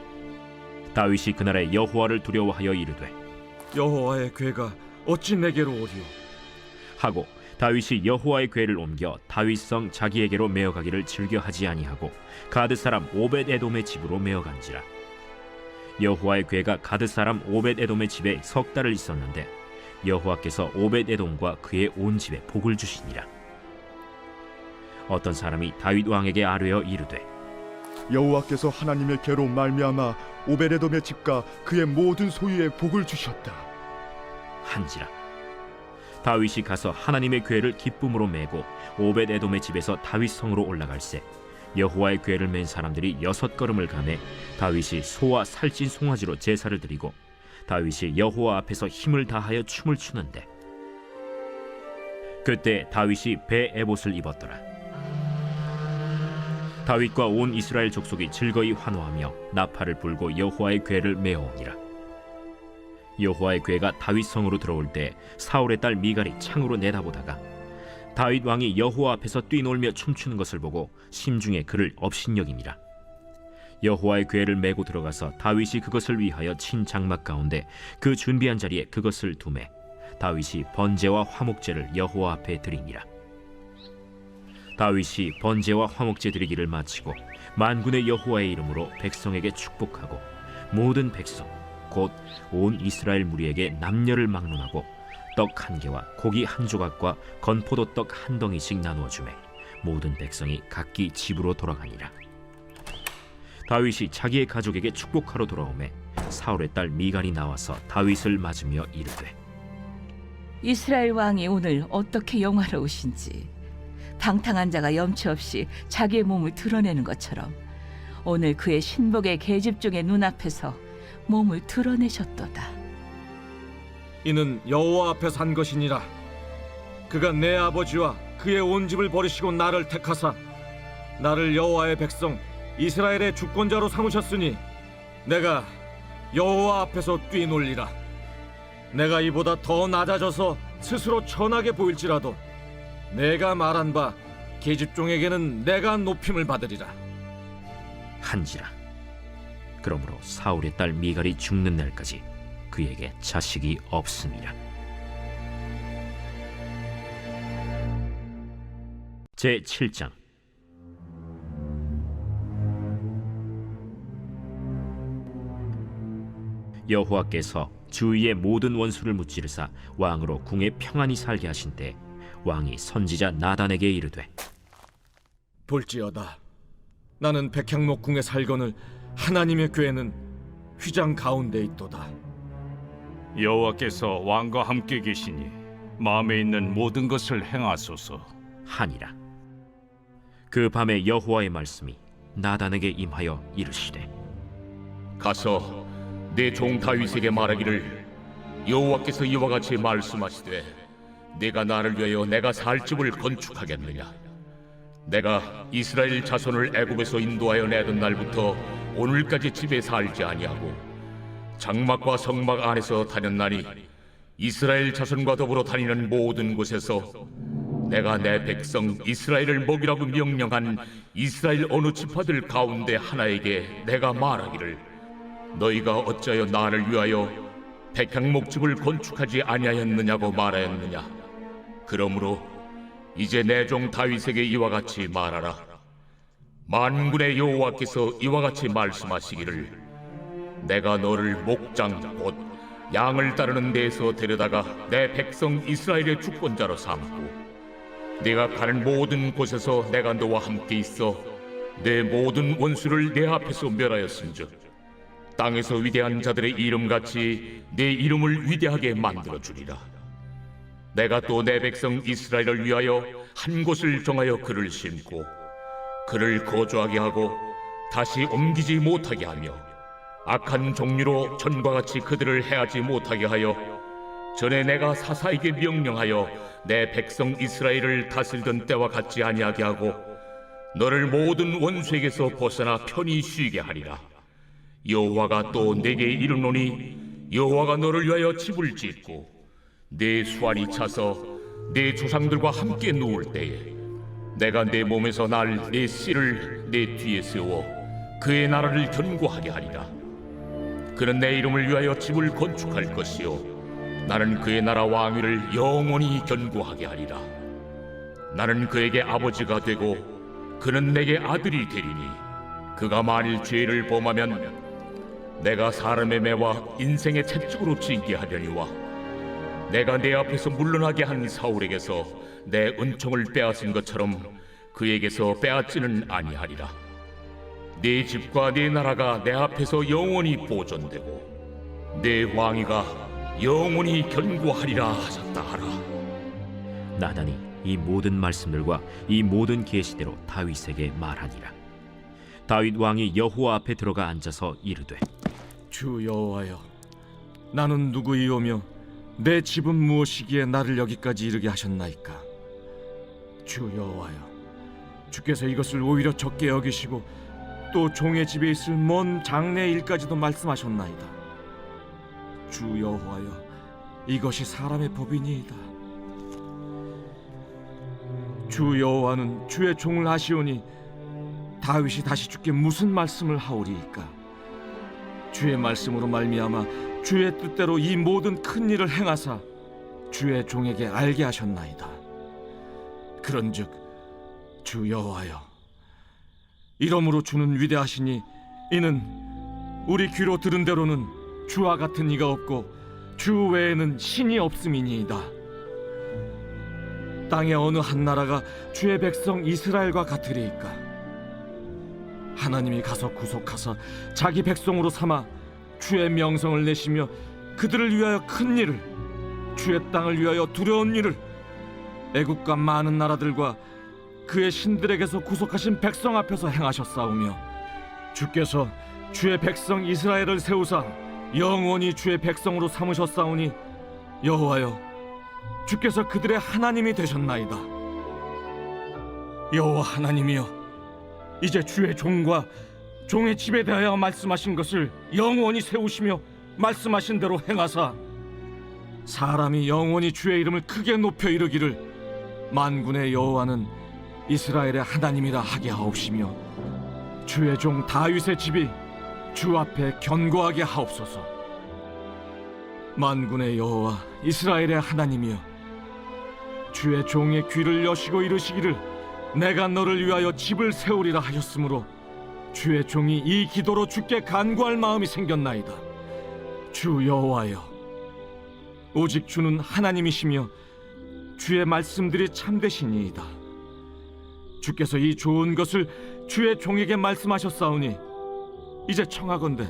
다윗이 그날에 여호와를 두려워하여 이르되 여호와의 궤가 어찌 내게로 오리오? 하고 다윗이 여호와의 궤를 옮겨 다윗성 자기에게로 메어가기를 즐겨하지 아니하고 가드 사람 오벳 에돔의 집으로 메어간지라. 여호와의 궤가 가드 사람 오벳 에돔의 집에 석 달을 있었는데 여호와께서 오벳 에돔과 그의 온 집에 복을 주시니라. 어떤 사람이 다윗 왕에게 아뢰어 이르되 여호와께서 하나님의 궤로 말미암아 오베레돔의 집과 그의 모든 소유에 복을 주셨다 한지라. 다윗이 가서 하나님의 궤를 기쁨으로 메고 오벳 에돔의 집에서 다윗 성으로 올라갈새 여호와의 궤를 맨 사람들이 6걸음을 가매 다윗이 소와 살찐 송아지로 제사를 드리고 다윗이 여호와 앞에서 힘을 다하여 춤을 추는데 그때 다윗이 배 에봇을 입었더라. 다윗과 온 이스라엘 족속이 즐거이 환호하며 나팔을 불고 여호와의 궤를 메어오니라. 여호와의 궤가 다윗 성으로 들어올 때 사울의 딸 미갈이 창으로 내다보다가 다윗 왕이 여호와 앞에서 뛰놀며 춤추는 것을 보고 심중에 그를 업신여김이라. 여호와의 궤를 메고 들어가서 다윗이 그것을 위하여 친 장막 가운데 그 준비한 자리에 그것을 두매 다윗이 번제와 화목제를 여호와 앞에 드리니라. 다윗이 번제와 화목제 드리기를 마치고 만군의 여호와의 이름으로 백성에게 축복하고 모든 백성 곧 온 이스라엘 무리에게 남녀를 막론하고 떡 1개와 고기 1조각과 건포도 떡 1덩이씩 나누어 주매 모든 백성이 각기 집으로 돌아가니라. 다윗이 자기의 가족에게 축복하러 돌아오매 사울의 딸 미갈이 나와서 다윗을 맞으며 이르되 이스라엘 왕이 오늘 어떻게 영화로우신지 방탕한 자가 염치 없이 자기의 몸을 드러내는 것처럼 오늘 그의 신복의 계집종의 눈앞에서 몸을 드러내셨도다. 이는 여호와 앞에 산 것이니라. 그가 내 아버지와 그의 온 집을 버리시고 나를 택하사 나를 여호와의 백성 이스라엘의 주권자로 삼으셨으니 내가 여호와 앞에서 뛰놀리라. 내가 이보다 더 낮아져서 스스로 천하게 보일지라도 내가 말한 바 계집종에게는 내가 높임을 받으리라 한지라. 그러므로 사울의 딸 미갈이 죽는 날까지 그에게 자식이 없음이라. 제 7장. 여호와께서 주위의 모든 원수를 무찌르사 왕으로 궁에 평안히 살게 하신 때 왕이 선지자 나단에게 이르되 볼지어다 나는 백향목 궁에 살거늘 하나님의 궤는 휘장 가운데 있도다. 여호와께서 왕과 함께 계시니 마음에 있는 모든 것을 행하소서 하니라. 그 밤에 여호와의 말씀이 나단에게 임하여 이르시되 가서 내 종 다윗에게 말하기를 여호와께서 이와 같이 말씀하시되 내가 나를 위하여 내가 살 집을 건축하겠느냐. 내가 이스라엘 자손을 애굽에서 인도하여 내던 날부터 오늘까지 집에 살지 아니하고 장막과 성막 안에서 다녔나니 이스라엘 자손과 더불어 다니는 모든 곳에서 내가 내 백성 이스라엘을 먹이라고 명령한 이스라엘 어느 지파들 가운데 하나에게 내가 말하기를 너희가 어찌하여 나를 위하여 백향목집을 건축하지 아니하였느냐고 말하였느냐. 그러므로 이제 내 종 다윗에게 이와 같이 말하라. 만군의 여호와께서 이와 같이 말씀하시기를 내가 너를 목장 곧 양을 따르는 데에서 데려다가 내 백성 이스라엘의 주권자로 삼고 네가 가는 모든 곳에서 내가 너와 함께 있어 내 모든 원수를 내 앞에서 멸하였은즉 땅에서 위대한 자들의 이름같이 내 이름을 위대하게 만들어주리라. 내가 또 내 백성 이스라엘을 위하여 한 곳을 정하여 그를 심고 그를 거주하게 하고 다시 옮기지 못하게 하며 악한 종류로 전과 같이 그들을 해하지 못하게 하여 전에 내가 사사에게 명령하여 내 백성 이스라엘을 다스리던 때와 같지 아니하게 하고 너를 모든 원수에게서 벗어나 편히 쉬게 하리라. 여호와가 또 내게 이르노니 여호와가 너를 위하여 집을 짓고 내 수완이 차서 내 조상들과 함께 누울 때에 내가 내 몸에서 날 내 씨를 내 뒤에 세워 그의 나라를 견고하게 하리라. 그는 내 이름을 위하여 집을 건축할 것이요 나는 그의 나라 왕위를 영원히 견고하게 하리라. 나는 그에게 아버지가 되고 그는 내게 아들이 되리니 그가 만일 죄를 범하면 내가 사람의 매와 인생의 채찍으로 징계 하려니와 내가 내 앞에서 물러나게 한 사울에게서 내 은총을 빼앗은 것처럼 그에게서 빼앗지는 아니하리라. 네 집과 네 나라가 내 앞에서 영원히 보존되고 내 왕위가 영원히 견고하리라 하셨다 하라. 나단이 이 모든 말씀들과 이 모든 계시대로 다윗에게 말하니라. 다윗 왕이 여호와 앞에 들어가 앉아서 이르되 주 여호와여, 나는 누구이오며 내 집은 무엇이기에 나를 여기까지 이르게 하셨나이까. 주 여호와여, 주께서 이것을 오히려 적게 여기시고 또 종의 집에 있을 먼 장래 일까지도 말씀하셨나이다. 주 여호와여, 이것이 사람의 법이니이다. 주 여호와는 주의 종을 아시오니 다윗이 다시 주께 무슨 말씀을 하오리이까. 주의 말씀으로 말미암아 주의 뜻대로 이 모든 큰 일을 행하사 주의 종에게 알게 하셨나이다. 그런즉 주 여호와여, 이러므로 주는 위대하시니 이는 우리 귀로 들은 대로는 주와 같은 이가 없고 주 외에는 신이 없음이니이다. 땅의 어느 한 나라가 주의 백성 이스라엘과 같으리이까. 하나님이 가서 구속하사 자기 백성으로 삼아 주의 명성을 내시며 그들을 위하여 큰 일을, 주의 땅을 위하여 두려운 일을 애국과 많은 나라들과 그의 신들에게서 구속하신 백성 앞에서 행하셨사오며 주께서 주의 백성 이스라엘을 세우사 영원히 주의 백성으로 삼으셨사오니 여호와여, 주께서 그들의 하나님이 되셨나이다. 여호와 하나님이여, 이제 주의 종과 종의 집에 대하여 말씀하신 것을 영원히 세우시며 말씀하신 대로 행하사 사람이 영원히 주의 이름을 크게 높여 이르기를 만군의 여호와는 이스라엘의 하나님이라 하게 하옵시며 주의 종 다윗의 집이 주 앞에 견고하게 하옵소서. 만군의 여호와 이스라엘의 하나님이여, 주의 종의 귀를 여시고 이르시기를 내가 너를 위하여 집을 세우리라 하셨으므로 주의 종이 이 기도로 주께 간구할 마음이 생겼나이다. 주 여호와여, 오직 주는 하나님이시며 주의 말씀들이 참되시니이다. 주께서 이 좋은 것을 주의 종에게 말씀하셨사오니 이제 청하건대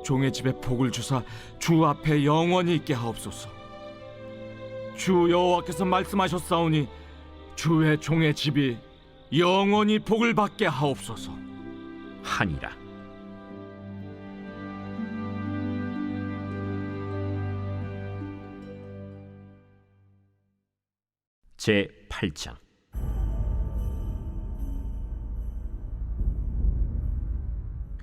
종의 집에 복을 주사 주 앞에 영원히 있게 하옵소서. 주 여호와께서 말씀하셨사오니 주의 종의 집이 영원히 복을 받게 하옵소서 하니라. 제 8장.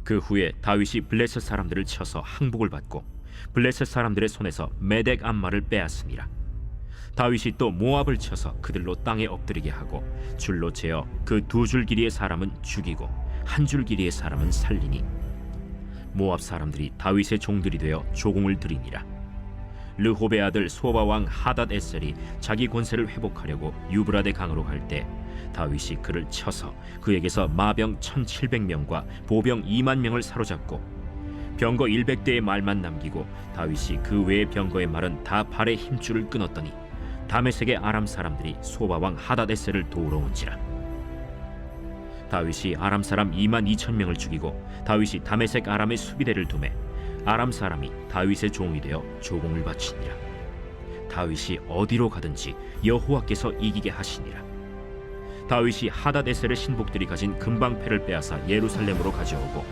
그 후에 다윗이 블레셋 사람들을 쳐서 항복을 받고 블레셋 사람들의 손에서 메덱 암마를 빼앗으니라. 다윗이 또 모압을 쳐서 그들로 땅에 엎드리게 하고 줄로 재어 그 2줄 길이의 사람은 죽이고 1줄 길이의 사람은 살리니 모압 사람들이 다윗의 종들이 되어 조공을 드리니라. 르홉의 아들 소바 왕 하닷 에셀이 자기 권세를 회복하려고 유브라데 강으로 갈 때 다윗이 그를 쳐서 그에게서 마병 1700명과 보병 2만 명을 사로잡고 병거 100대의 말만 남기고 다윗이 그 외의 병거의 말은 다 발의 힘줄을 끊었더니 다메섹의 아람 사람들이 소바 왕 하닷 에셀을 도우러 온지라. 다윗이 아람 사람 2만 2천 명을 죽이고 다윗이 다메섹 아람의 수비대를 두매 아람 사람이 다윗의 종이 되어 조공을 바치니라. 다윗이 어디로 가든지 여호와께서 이기게 하시니라. 다윗이 하닷 에셀의 신복들이 가진 금방패를 빼앗아 예루살렘으로 가져오고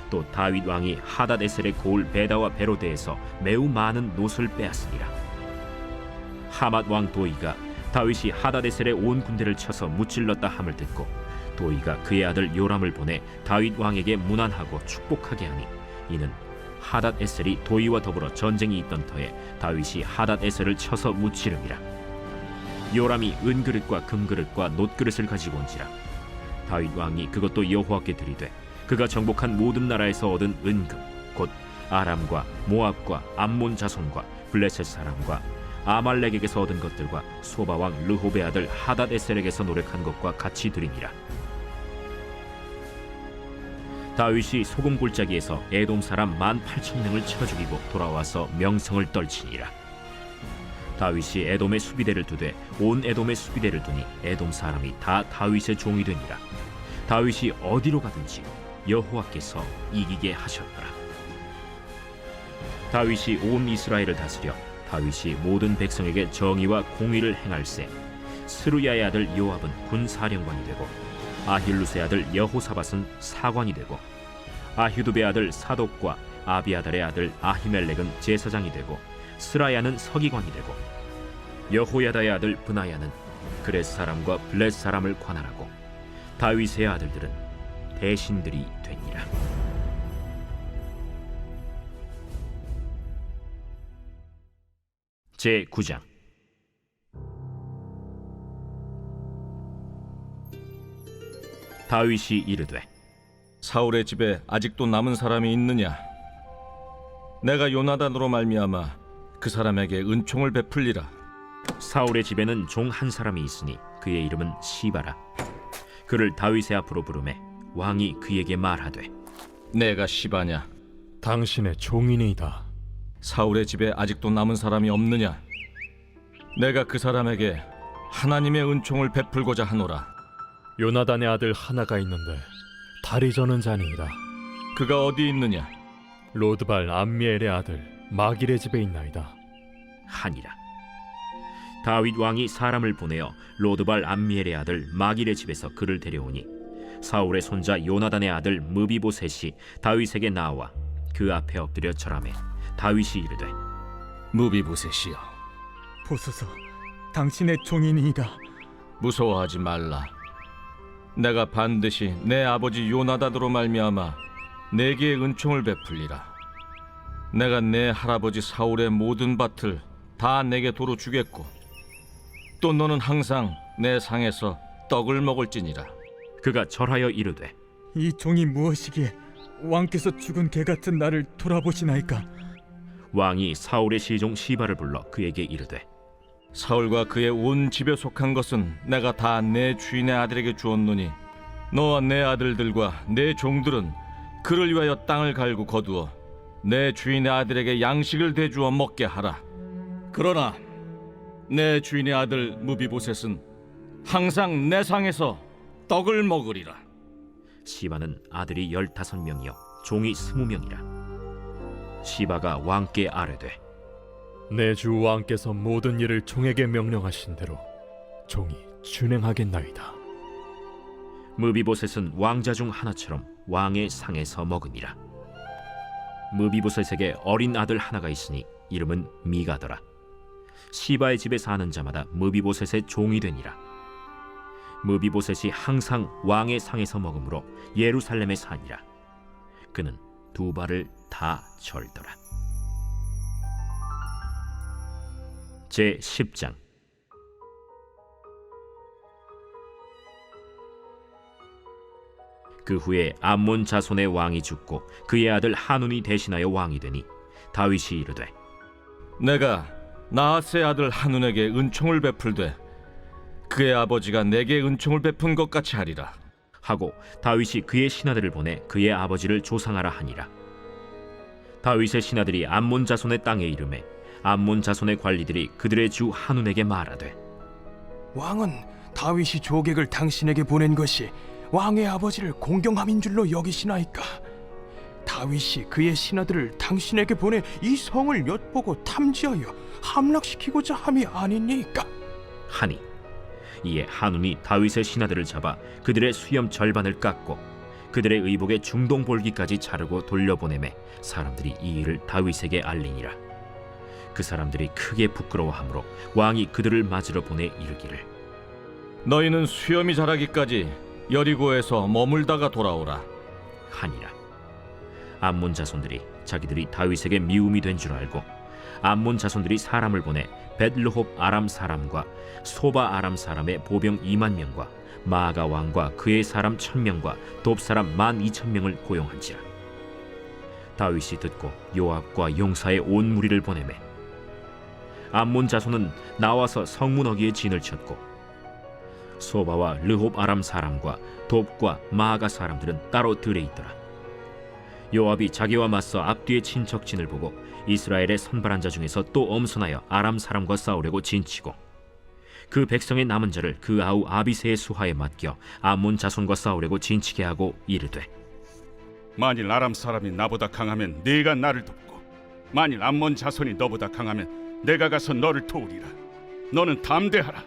또 다윗 왕이 하닷 에셀의 고을 베다와 베로데에서 매우 많은 노를 빼앗으니라. 하맛 왕 도이가 다윗이 하닷 에셀의 온 군대를 쳐서 무찔렀다 함을 듣고 도이가 그의 아들 요람을 보내 다윗 왕에게 문안하고 축복하게 하니 이는 하닷 에셀이 도이와 더불어 전쟁이 있던 터에 다윗이 하닷 에셀을 쳐서 무찌름이라. 요람이 은그릇과 금그릇과 놋그릇을 가지고 온지라. 다윗 왕이 그것도 여호와께 드리되 그가 정복한 모든 나라에서 얻은 은금 곧 아람과 모압과 암몬 자손과 블레셋 사람과 아말렉에게서 얻은 것들과 소바 왕 르홉의 아들 하닷 에셀에게서 노력한 것과 같이 드리니라. 다윗이 소금 골짜기에서 에돔 사람 18,000명을 쳐 죽이고 돌아와서 명성을 떨치니라. 다윗이 에돔의 수비대를 두되 온 에돔의 수비대를 두니 에돔 사람이 다 다윗의 종이 되니라. 다윗이 어디로 가든지 여호와께서 이기게 하셨더라. 다윗이 온 이스라엘을 다스려 다윗이 모든 백성에게 정의와 공의를 행할세 스루야의 아들 요압은 군사령관이 되고 아힐루스의 아들 여호사밧은 사관이 되고 아휴두베의 아들 사독과 아비아달의 아들 아히멜렉은 제사장이 되고 스라야는 서기관이 되고 여호야다의 아들 브나야는 그렛 사람과 블렛 사람을 관할하고 다윗의 아들들은 대신들이 되니라. 제 9장. 다윗이 이르되 사울의 집에 아직도 남은 사람이 있느냐? 내가 요나단으로 말미암아 그 사람에게 은총을 베풀리라. 사울의 집에는 종 한 사람이 있으니 그의 이름은 시바라. 그를 다윗의 앞으로 부르매 왕이 그에게 말하되 내가 시바냐? 당신의 종이니이다. 사울의 집에 아직도 남은 사람이 없느냐? 내가 그 사람에게 하나님의 은총을 베풀고자 하노라. 요나단의 아들 하나가 있는데 다리 저는 자니이다. 그가 어디 있느냐? 로드발 암미엘의 아들 마길의 집에 있나이다. 하니라. 다윗 왕이 사람을 보내어 로드발 암미엘의 아들 마길의 집에서 그를 데려오니 사울의 손자 요나단의 아들 무비보셋이 다윗에게 나와 그 앞에 엎드려 절하매 다윗이 이르되 무비보셋이여, 보소서, 당신의 종이니이다. 무서워하지 말라. 내가 반드시 내 아버지 요나단으로 말미암아 내게 은총을 베풀리라. 내가 내 할아버지 사울의 모든 밭을 다 내게 도로 주겠고 또 너는 항상 내 상에서 떡을 먹을지니라. 그가 절하여 이르되 이 종이 무엇이기에 왕께서 죽은 개 같은 나를 돌아보시나이까? 왕이 사울의 시종 시바를 불러 그에게 이르되 사울과 그의 온 집에 속한 것은 내가 다 내 주인의 아들에게 주었노니 너와 내 아들들과 내 종들은 그를 위하여 땅을 갈고 거두어 내 주인의 아들에게 양식을 대주어 먹게 하라. 그러나 내 주인의 아들 무비보셋은 항상 내 상에서 떡을 먹으리라. 시바는 아들이 15명이요 종이 20명이라. 시바가 왕께 아뢰되 내 주 왕께서 모든 일을 종에게 명령하신 대로 종이 준행하겠나이다. 무비보셋은 왕자 중 하나처럼 왕의 상에서 먹으니라. 무비보셋에게 어린 아들 하나가 있으니 이름은 미가더라. 시바의 집에 사는 자마다 무비보셋의 종이 되니라. 무비보셋이 항상 왕의 상에서 먹으므로 예루살렘에 사니라. 그는 두 발을 다 절더라. 제 10장. 그 후에 암몬 자손의 왕이 죽고 그의 아들 하눈이 대신하여 왕이 되니 다윗이 이르되 내가 나하스의 아들 하눈에게 은총을 베풀되 그의 아버지가 내게 은총을 베푼 것 같이 하리라 하고 다윗이 그의 신하들을 보내 그의 아버지를 조상하라 하니라. 다윗의 신하들이 암몬 자손의 땅에 이르매 암몬 자손의 관리들이 그들의 주 하눈에게 말하되 왕은 다윗이 조객을 당신에게 보낸 것이 왕의 아버지를 공경함인 줄로 여기시나이까? 다윗이 그의 신하들을 당신에게 보내 이 성을 엿보고 탐지하여 함락시키고자 함이 아니니까? 하니 이에 하눈이 다윗의 신하들을 잡아 그들의 수염 절반을 깎고 그들의 의복의 중동 볼기까지 자르고 돌려보내매 사람들이 이 일을 다윗에게 알리니라. 그 사람들이 크게 부끄러워하므로 왕이 그들을 맞으러 보내 이르기를 너희는 수염이 자라기까지 여리고에서 머물다가 돌아오라 하니라. 암몬 자손들이 자기들이 다윗에게 미움이 된 줄 알고 암몬 자손들이 사람을 보내 벳르홉 아람 사람과 소바 아람 사람의 보병 2만 명과 마아가 왕과 그의 사람 1000명과 돕 사람 12,000명을 고용한지라. 다윗이 듣고 요압과 용사의 온 무리를 보내매 암몬 자손은 나와서 성문 어귀에 진을 쳤고 소바와 르홉 아람 사람과 돕과 마아가 사람들은 따로 들에 있더라. 요압이 자기와 맞서 앞뒤에 친척진을 보고 이스라엘의 선발한 자 중에서 또 엄선하여 아람 사람과 싸우려고 진치고 그 백성의 남은 자를 그 아우 아비새의 수하에 맡겨 암몬 자손과 싸우려고 진치게 하고 이르되 만일 아람 사람이 나보다 강하면 네가 나를 돕고 만일 암몬 자손이 너보다 강하면 내가 가서 너를 도우리라. 너는 담대하라.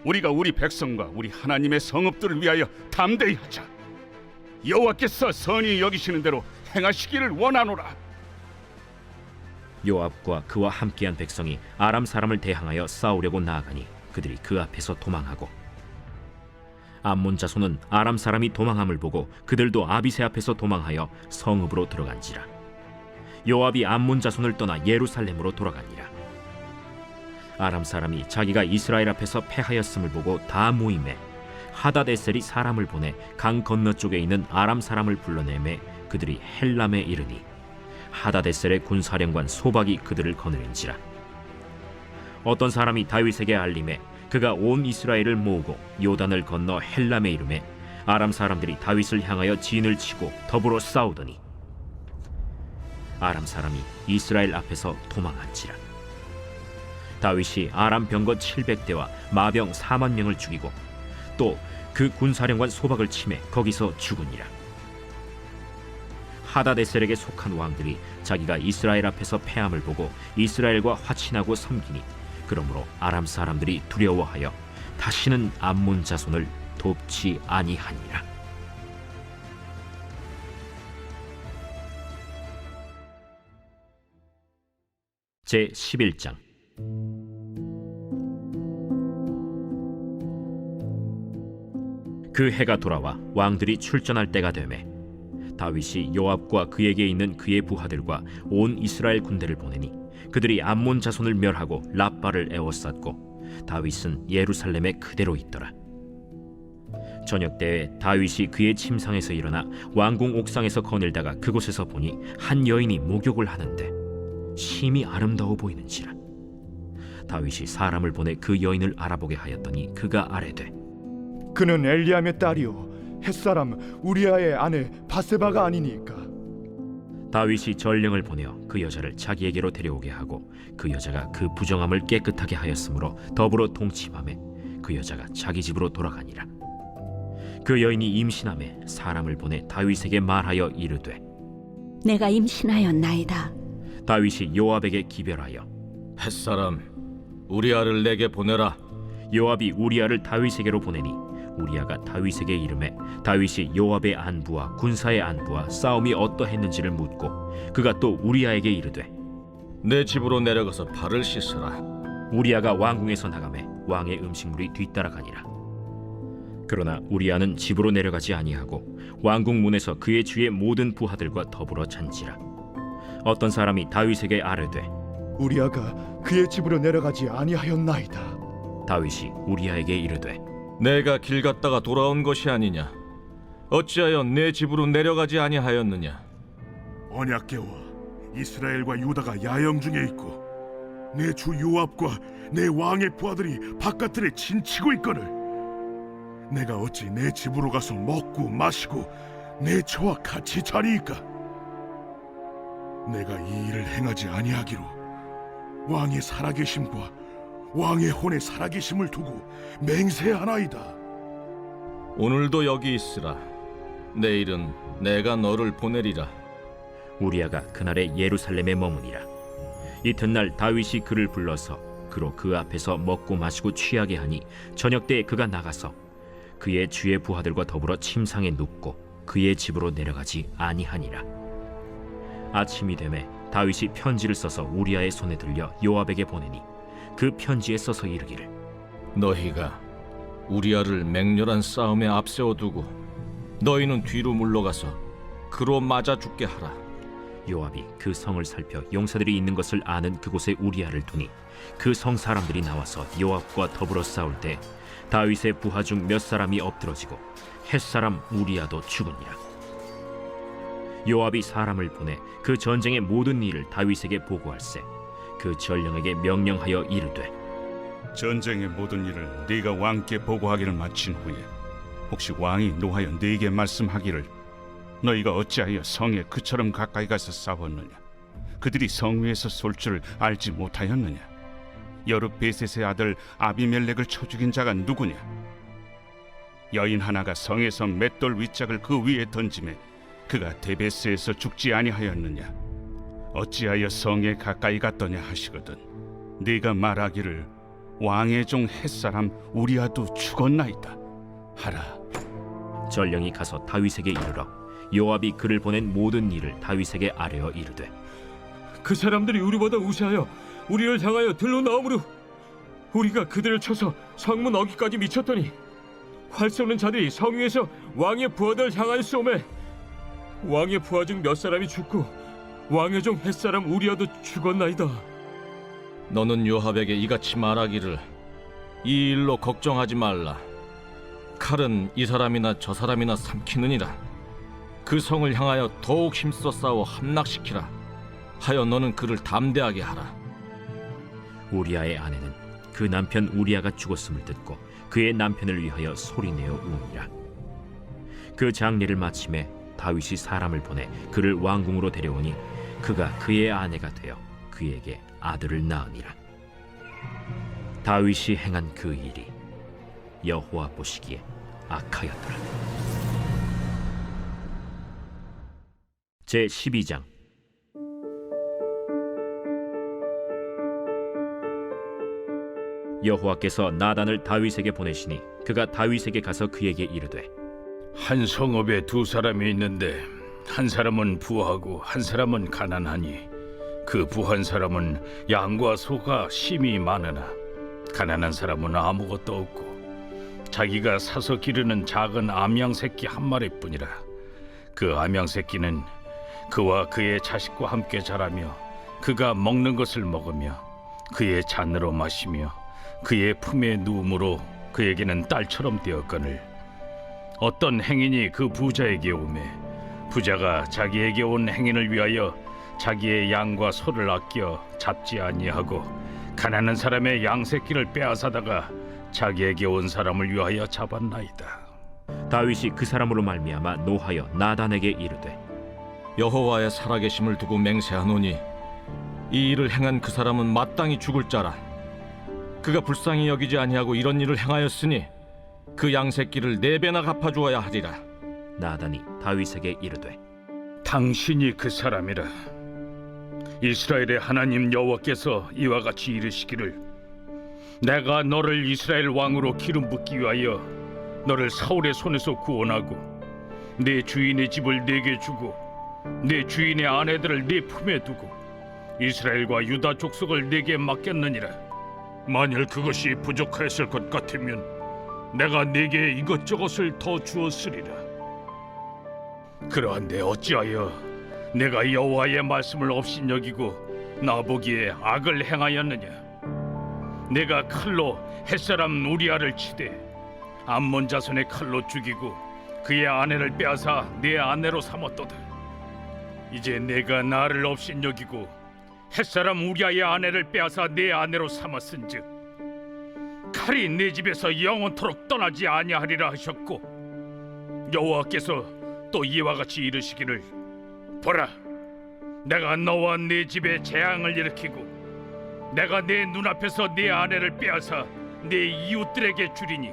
우리가 우리 백성과 우리 하나님의 성읍들을 위하여 담대히 하자. 여호와께서 선히 여기시는 대로 행하시기를 원하노라. 요압과 그와 함께한 백성이 아람 사람을 대항하여 싸우려고 나아가니 그들이 그 앞에서 도망하고 암몬 자손은 아람 사람이 도망함을 보고 그들도 아비새 앞에서 도망하여 성읍으로 들어간지라. 요압이 암몬 자손을 떠나 예루살렘으로 돌아가니라. 아람 사람이 자기가 이스라엘 앞에서 패하였음을 보고 다 모임에 하다데셀이 사람을 보내 강 건너쪽에 있는 아람 사람을 불러내매 그들이 헬람에 이르니 하다데셀의 군사령관 소박이 그들을 거느린지라. 어떤 사람이 다윗에게 알림해 그가 온 이스라엘을 모으고 요단을 건너 헬람에 이르매 아람 사람들이 다윗을 향하여 진을 치고 더불어 싸우더니 아람 사람이 이스라엘 앞에서 도망한지라. 다윗이 아람 병거 700대와 마병 4만 명을 죽이고 또 그 군사령관 소박을 치매 거기서 죽으니라. 하다데셀에게 속한 왕들이 자기가 이스라엘 앞에서 패함을 보고 이스라엘과 화친하고 섬기니 그러므로 아람 사람들이 두려워하여 다시는 암몬 자손을 돕지 아니하니라. 제 11장. 그 해가 돌아와 왕들이 출전할 때가 되매 다윗이 요압과 그에게 있는 그의 부하들과 온 이스라엘 군대를 보내니 그들이 암몬 자손을 멸하고 랍바를 에워쌌고 다윗은 예루살렘에 그대로 있더라. 저녁 때에 다윗이 그의 침상에서 일어나 왕궁 옥상에서 거닐다가 그곳에서 보니 한 여인이 목욕을 하는데 심히 아름다워 보이는지라. 다윗이 사람을 보내 그 여인을 알아보게 하였더니 그가 아뢰되 그는 엘리암의 딸이요 햇사람 우리아의 아내 바세바가 아니니까. 다윗이 전령을 보내어 그 여자를 자기에게로 데려오게 하고 그 여자가 그 부정함을 깨끗하게 하였으므로 더불어 동침하매 그 여자가 자기 집으로 돌아가니라. 그 여인이 임신하매 사람을 보내 다윗에게 말하여 이르되 내가 임신하였나이다. 다윗이 요압에게 기별하여 햇사람 우리아를 내게 보내라. 요압이 우리아를 다윗에게로 보내니 우리아가 다윗에게 이르매 다윗이 요압의 안부와 군사의 안부와 싸움이 어떠했는지를 묻고 그가 또 우리아에게 이르되 내 집으로 내려가서 발을 씻으라. 우리아가 왕궁에서 나가매 왕의 음식물이 뒤따라가니라. 그러나 우리아는 집으로 내려가지 아니하고 왕궁 문에서 그의 주의 모든 부하들과 더불어 잔지라. 어떤 사람이 다윗에게 아뢰되 우리아가 그의 집으로 내려가지 아니하였나이다. 다윗이 우리아에게 이르되 내가 길 갔다가 돌아온 것이 아니냐? 어찌하여 내 집으로 내려가지 아니하였느냐? 언약궤와 이스라엘과 유다가 야영 중에 있고 내 주 요압과 내 왕의 부하들이 바깥들에 진치고 있거늘 내가 어찌 내 집으로 가서 먹고 마시고 내 처와 같이 자리이까? 내가 이 일을 행하지 아니하기로 왕의 살아계심과 왕의 혼의 살아계심을 두고 맹세하나이다. 오늘도 여기 있으라. 내일은 내가 너를 보내리라. 우리아가 그날에 예루살렘에 머무니라. 이튿날 다윗이 그를 불러서 그로 그 앞에서 먹고 마시고 취하게 하니 저녁 때에 그가 나가서 그의 주의 부하들과 더불어 침상에 눕고 그의 집으로 내려가지 아니하니라. 아침이 되매 다윗이 편지를 써서 우리아의 손에 들려 요압에게 보내니 그 편지에 써서 이르기를 너희가 우리아를 맹렬한 싸움에 앞세워 두고 너희는 뒤로 물러가서 그로 맞아 죽게 하라. 요압이 그 성을 살펴 용사들이 있는 것을 아는 그곳에 우리아를 두니 그 성 사람들이 나와서 요압과 더불어 싸울 때 다윗의 부하 중 몇 사람이 엎드러지고 햇사람 우리아도 죽으니라. 요압이 사람을 보내 그 전쟁의 모든 일을 다윗에게 보고할세 그 전령에게 명령하여 이르되 전쟁의 모든 일을 네가 왕께 보고하기를 마친 후에 혹시 왕이 노하여 네게 말씀하기를 너희가 어찌하여 성에 그처럼 가까이 가서 싸웠느냐? 그들이 성 위에서 쏠 줄 알지 못하였느냐? 여룻베셋의 아들 아비멜렉을 쳐 죽인 자가 누구냐? 여인 하나가 성에서 맷돌 윗짝을 그 위에 던지매 그가 데베스에서 죽지 아니하였느냐? 어찌하여 성에 가까이 갔더냐 하시거든 네가 말하기를 왕의 종 햇사람 우리아도 죽었나이다 하라. 전령이 가서 다윗에게 이르러 요압이 그를 보낸 모든 일을 다윗에게 아뢰어 이르되 그 사람들이 우리보다 우세하여 우리를 향하여 들러 나오므로 우리가 그들을 쳐서 성문 어귀까지 미쳤더니 활 쏘는 자들이 성 위에서 왕의 부하들 향하여 쏘매 왕의 부하 중 몇 사람이 죽고 왕의 종 햇사람 우리아도 죽었나이다. 너는 요압에게 이같이 말하기를 이 일로 걱정하지 말라. 칼은 이 사람이나 저 사람이나 삼키느니라. 그 성을 향하여 더욱 힘써 싸워 함락시키라 하여 너는 그를 담대하게 하라. 우리아의 아내는 그 남편 우리아가 죽었음을 듣고 그의 남편을 위하여 소리내어 우니라. 그 장례를 마침에 다윗이 사람을 보내 그를 왕궁으로 데려오니 그가 그의 아내가 되어 그에게 아들을 낳으니라. 다윗이 행한 그 일이 여호와 보시기에 악하였더라. 제12장. 여호와께서 나단을 다윗에게 보내시니 그가 다윗에게 가서 그에게 이르되 한 성읍에 두 사람이 있는데 한 사람은 부하고 한 사람은 가난하니 그 부한 사람은 양과 소가 심히 많으나 가난한 사람은 아무것도 없고 자기가 사서 기르는 작은 암양 새끼 한 마리뿐이라. 그 암양 새끼는 그와 그의 자식과 함께 자라며 그가 먹는 것을 먹으며 그의 잔으로 마시며 그의 품에 누움으로 그에게는 딸처럼 되었거늘 어떤 행인이 그 부자에게 오매 부자가 자기에게 온 행인을 위하여 자기의 양과 소를 아껴 잡지 아니하고 가난한 사람의 양 새끼를 빼앗아다가 자기에게 온 사람을 위하여 잡았나이다. 다윗이 그 사람으로 말미암아 노하여 나단에게 이르되 여호와의 살아계심을 두고 맹세하노니 이 일을 행한 그 사람은 마땅히 죽을 자라. 그가 불쌍히 여기지 아니하고 이런 일을 행하였으니 그 양새끼를 4배나 갚아주어야 하리라. 나단이 다윗에게 이르되 당신이 그 사람이라. 이스라엘의 하나님 여호와께서 이와 같이 이르시기를 내가 너를 이스라엘 왕으로 기름 붓기 위하여 너를 사울의 손에서 구원하고 내 주인의 집을 내게 주고 내 주인의 아내들을 네 품에 두고 이스라엘과 유다 족속을 내게 맡겼느니라. 만일 그것이 부족하였을 것 같으면 내가 네게 이것저것을 더 주었으리라. 그러한데 어찌하여 내가 여호와의 말씀을 업신여기고 나보기에 악을 행하였느냐? 내가 칼로 햇사람 우리아를 치되 암몬 자손의 칼로 죽이고 그의 아내를 빼앗아 내 아내로 삼았도다. 이제 내가 나를 업신여기고 햇사람 우리아의 아내를 빼앗아 내 아내로 삼았은즉 칼이 내 집에서 영원토록 떠나지 아니하리라 하셨고 여호와께서 또 이와 같이 이르시기를 보라, 내가 너와 네 집에 재앙을 일으키고 내가 내 눈앞에서 네 아내를 빼앗아 네 이웃들에게 주리니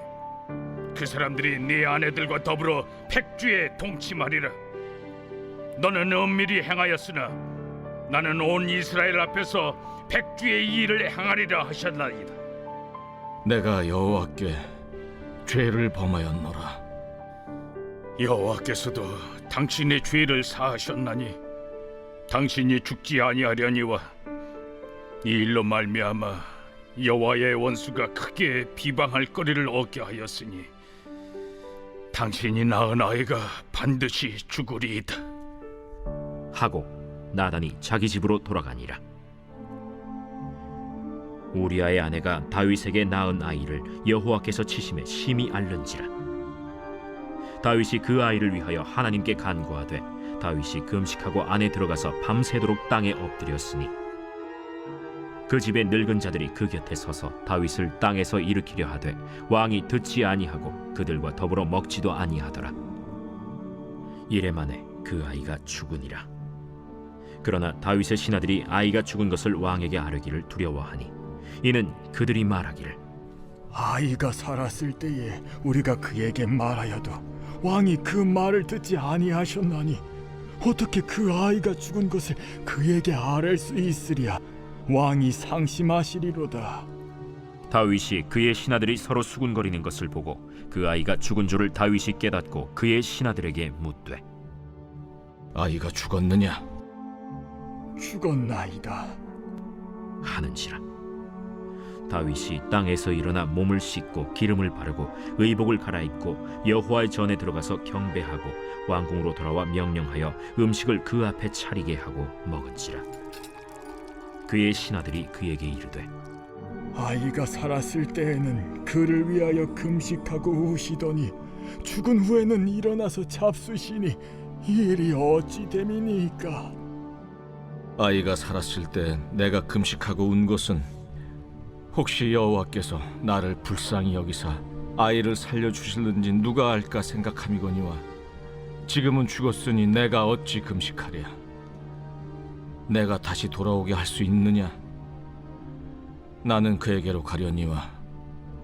그 사람들이 네 아내들과 더불어 백주에 동침하리라. 너는 은밀히 행하였으나 나는 온 이스라엘 앞에서 백주의 일을 행하리라 하셨나이다. 내가 여호와께 죄를 범하였노라. 여호와께서도 당신의 죄를 사하셨나니 당신이 죽지 아니하려니와 이 일로 말미암아 여호와의 원수가 크게 비방할 거리를 얻게 하였으니 당신이 낳은 아이가 반드시 죽으리이다 하고 나단이 자기 집으로 돌아가니라. 우리아의 아내가 다윗에게 낳은 아이를 여호와께서 치심에 심히 앓는지라. 다윗이 그 아이를 위하여 하나님께 간구하되 다윗이 금식하고 안에 들어가서 밤새도록 땅에 엎드렸으니 그 집의 늙은 자들이 그 곁에 서서 다윗을 땅에서 일으키려 하되 왕이 듣지 아니하고 그들과 더불어 먹지도 아니하더라. 이래 만에 그 아이가 죽으니라. 그러나 다윗의 신하들이 아이가 죽은 것을 왕에게 아뢰기를 두려워하니 이는 그들이 말하기를 아이가 살았을 때에 우리가 그에게 말하여도 왕이 그 말을 듣지 아니하셨나니 어떻게 그 아이가 죽은 것을 그에게 아뢰 수 있으랴. 왕이 상심하시리로다. 다윗이 그의 신하들이 서로 수군거리는 것을 보고 그 아이가 죽은 줄을 다윗이 깨닫고 그의 신하들에게 묻되 아이가 죽었느냐? 죽었나이다 하는지라. 다윗이 땅에서 일어나 몸을 씻고 기름을 바르고 의복을 갈아입고 여호와의 전에 들어가서 경배하고 왕궁으로 돌아와 명령하여 음식을 그 앞에 차리게 하고 먹은지라. 그의 신하들이 그에게 이르되 아이가 살았을 때에는 그를 위하여 금식하고 우시더니 죽은 후에는 일어나서 잡수시니 이 일이 어찌 됨이니까. 아이가 살았을 때 내가 금식하고 운 것은 혹시 여호와께서 나를 불쌍히 여기사 아이를 살려주실는지 누가 알까 생각함이거니와 지금은 죽었으니 내가 어찌 금식하랴. 내가 다시 돌아오게 할 수 있느냐? 나는 그에게로 가려니와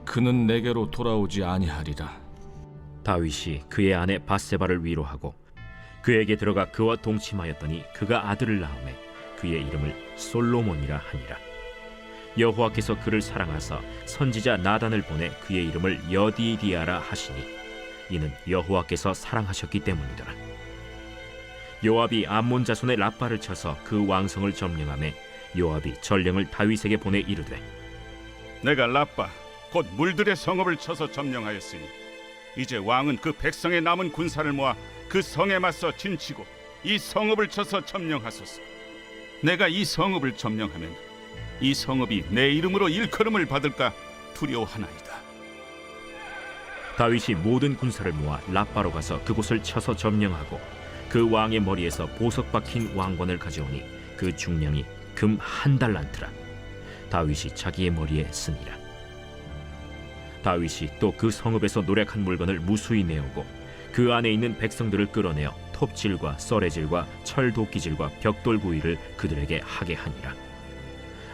그는 내게로 돌아오지 아니하리라. 다윗이 그의 아내 바세바를 위로하고 그에게 들어가 그와 동침하였더니 그가 아들을 낳음에 그의 이름을 솔로몬이라 하니라. 여호와께서 그를 사랑하사 선지자 나단을 보내 그의 이름을 여디디아라 하시니 이는 여호와께서 사랑하셨기 때문이더라. 요압이 암몬 자손의 라빠를 쳐서 그 왕성을 점령하매 요압이 전령을 다윗에게 보내 이르되 내가 라빠 곧 물들의 성읍을 쳐서 점령하였으니 이제 왕은 그 백성의 남은 군사를 모아 그 성에 맞서 진치고 이 성읍을 쳐서 점령하소서. 내가 이 성읍을 점령하면 이 성읍이 내 이름으로 일컬음을 받을까 두려워하나이다. 다윗이 모든 군사를 모아 라빠로 가서 그곳을 쳐서 점령하고 그 왕의 머리에서 보석 박힌 왕관을 가져오니 그 중량이 금 1달란트라. 다윗이 자기의 머리에 쓰니라. 다윗이 또 그 성읍에서 노략한 물건을 무수히 내오고 그 안에 있는 백성들을 끌어내어 톱질과 썰애질과 철도끼질과 벽돌 구이를 그들에게 하게 하니라.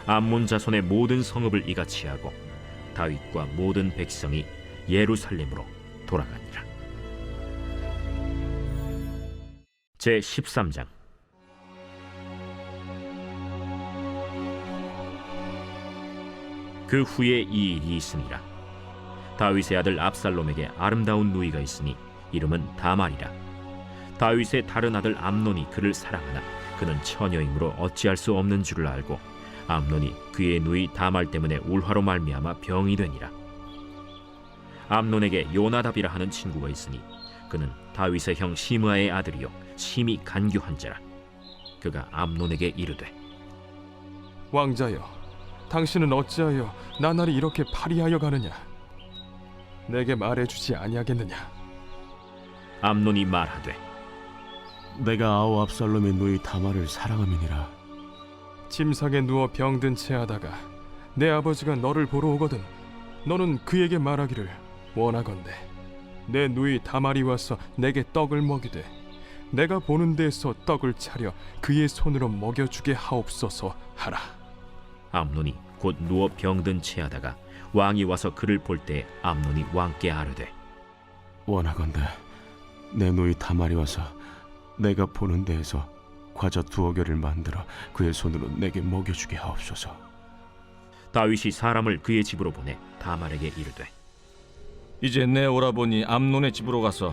암몬 자손의 모든 성읍을 이같이 하고 다윗과 모든 백성이 예루살렘으로 돌아가니라. 제 13장. 그 후에 이 일이 있으니라. 다윗의 아들 압살롬에게 아름다운 누이가 있으니 이름은 다말이라. 다윗의 다른 아들 암논이 그를 사랑하나 그는 처녀이므로 어찌할 수 없는 줄을 알고 암논이 그의 누이 다말 때문에 울화로 말미암아 병이 되니라. 암논에게 요나답이라 하는 친구가 있으니 그는 다윗의 형 시므아의 아들이요 심히 간교한 자라. 그가 암논에게 이르되 왕자여, 당신은 어찌하여 나날이 이렇게 파리하여 가느냐? 내게 말해주지 아니하겠느냐? 암논이 말하되 내가 아우 압살롬의 누이 다말을 사랑함이니라. 침상에 누워 병든 채 하다가 내 아버지가 너를 보러 오거든 너는 그에게 말하기를 원하건대 내 누이 다말이 와서 내게 떡을 먹이되 내가 보는 데에서 떡을 차려 그의 손으로 먹여주게 하옵소서 하라. 암논이 곧 누워 병든 채하다가 왕이 와서 그를 볼 때 암논이 왕께 아뢰되 원하건대 내 누이 다말이 와서 내가 보는 데에서 과자 2개를 만들어 그의 손으로 내게 먹여주게 하옵소서. 다윗이 사람을 그의 집으로 보내 다말에게 이르되 이제 내 오라버니 암논의 집으로 가서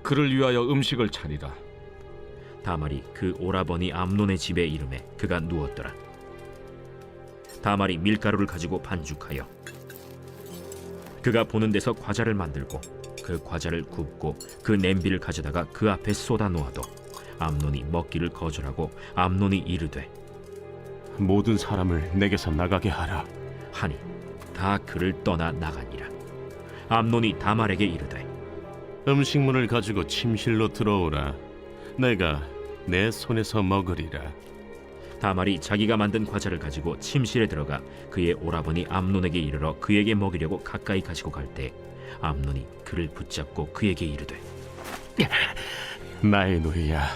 그를 위하여 음식을 차리라. 다말이 그 오라버니 암논의 집에 이름에 그가 누웠더라. 다말이 밀가루를 가지고 반죽하여 그가 보는 데서 과자를 만들고 그 과자를 굽고 그 냄비를 가져다가 그 앞에 쏟아 놓아도 암논이 먹기를 거절하고 암논이 이르되 모든 사람을 내게서 나가게 하라 하니 다 그를 떠나 나가니라. 암논이 다말에게 이르되 음식물을 가지고 침실로 들어오라. 내가 내 손에서 먹으리라. 다말이 자기가 만든 과자를 가지고 침실에 들어가 그의 오라버니 암논에게 이르러 그에게 먹이려고 가까이 가지고 갈 때 암논이 그를 붙잡고 그에게 이르되 나의 누이야,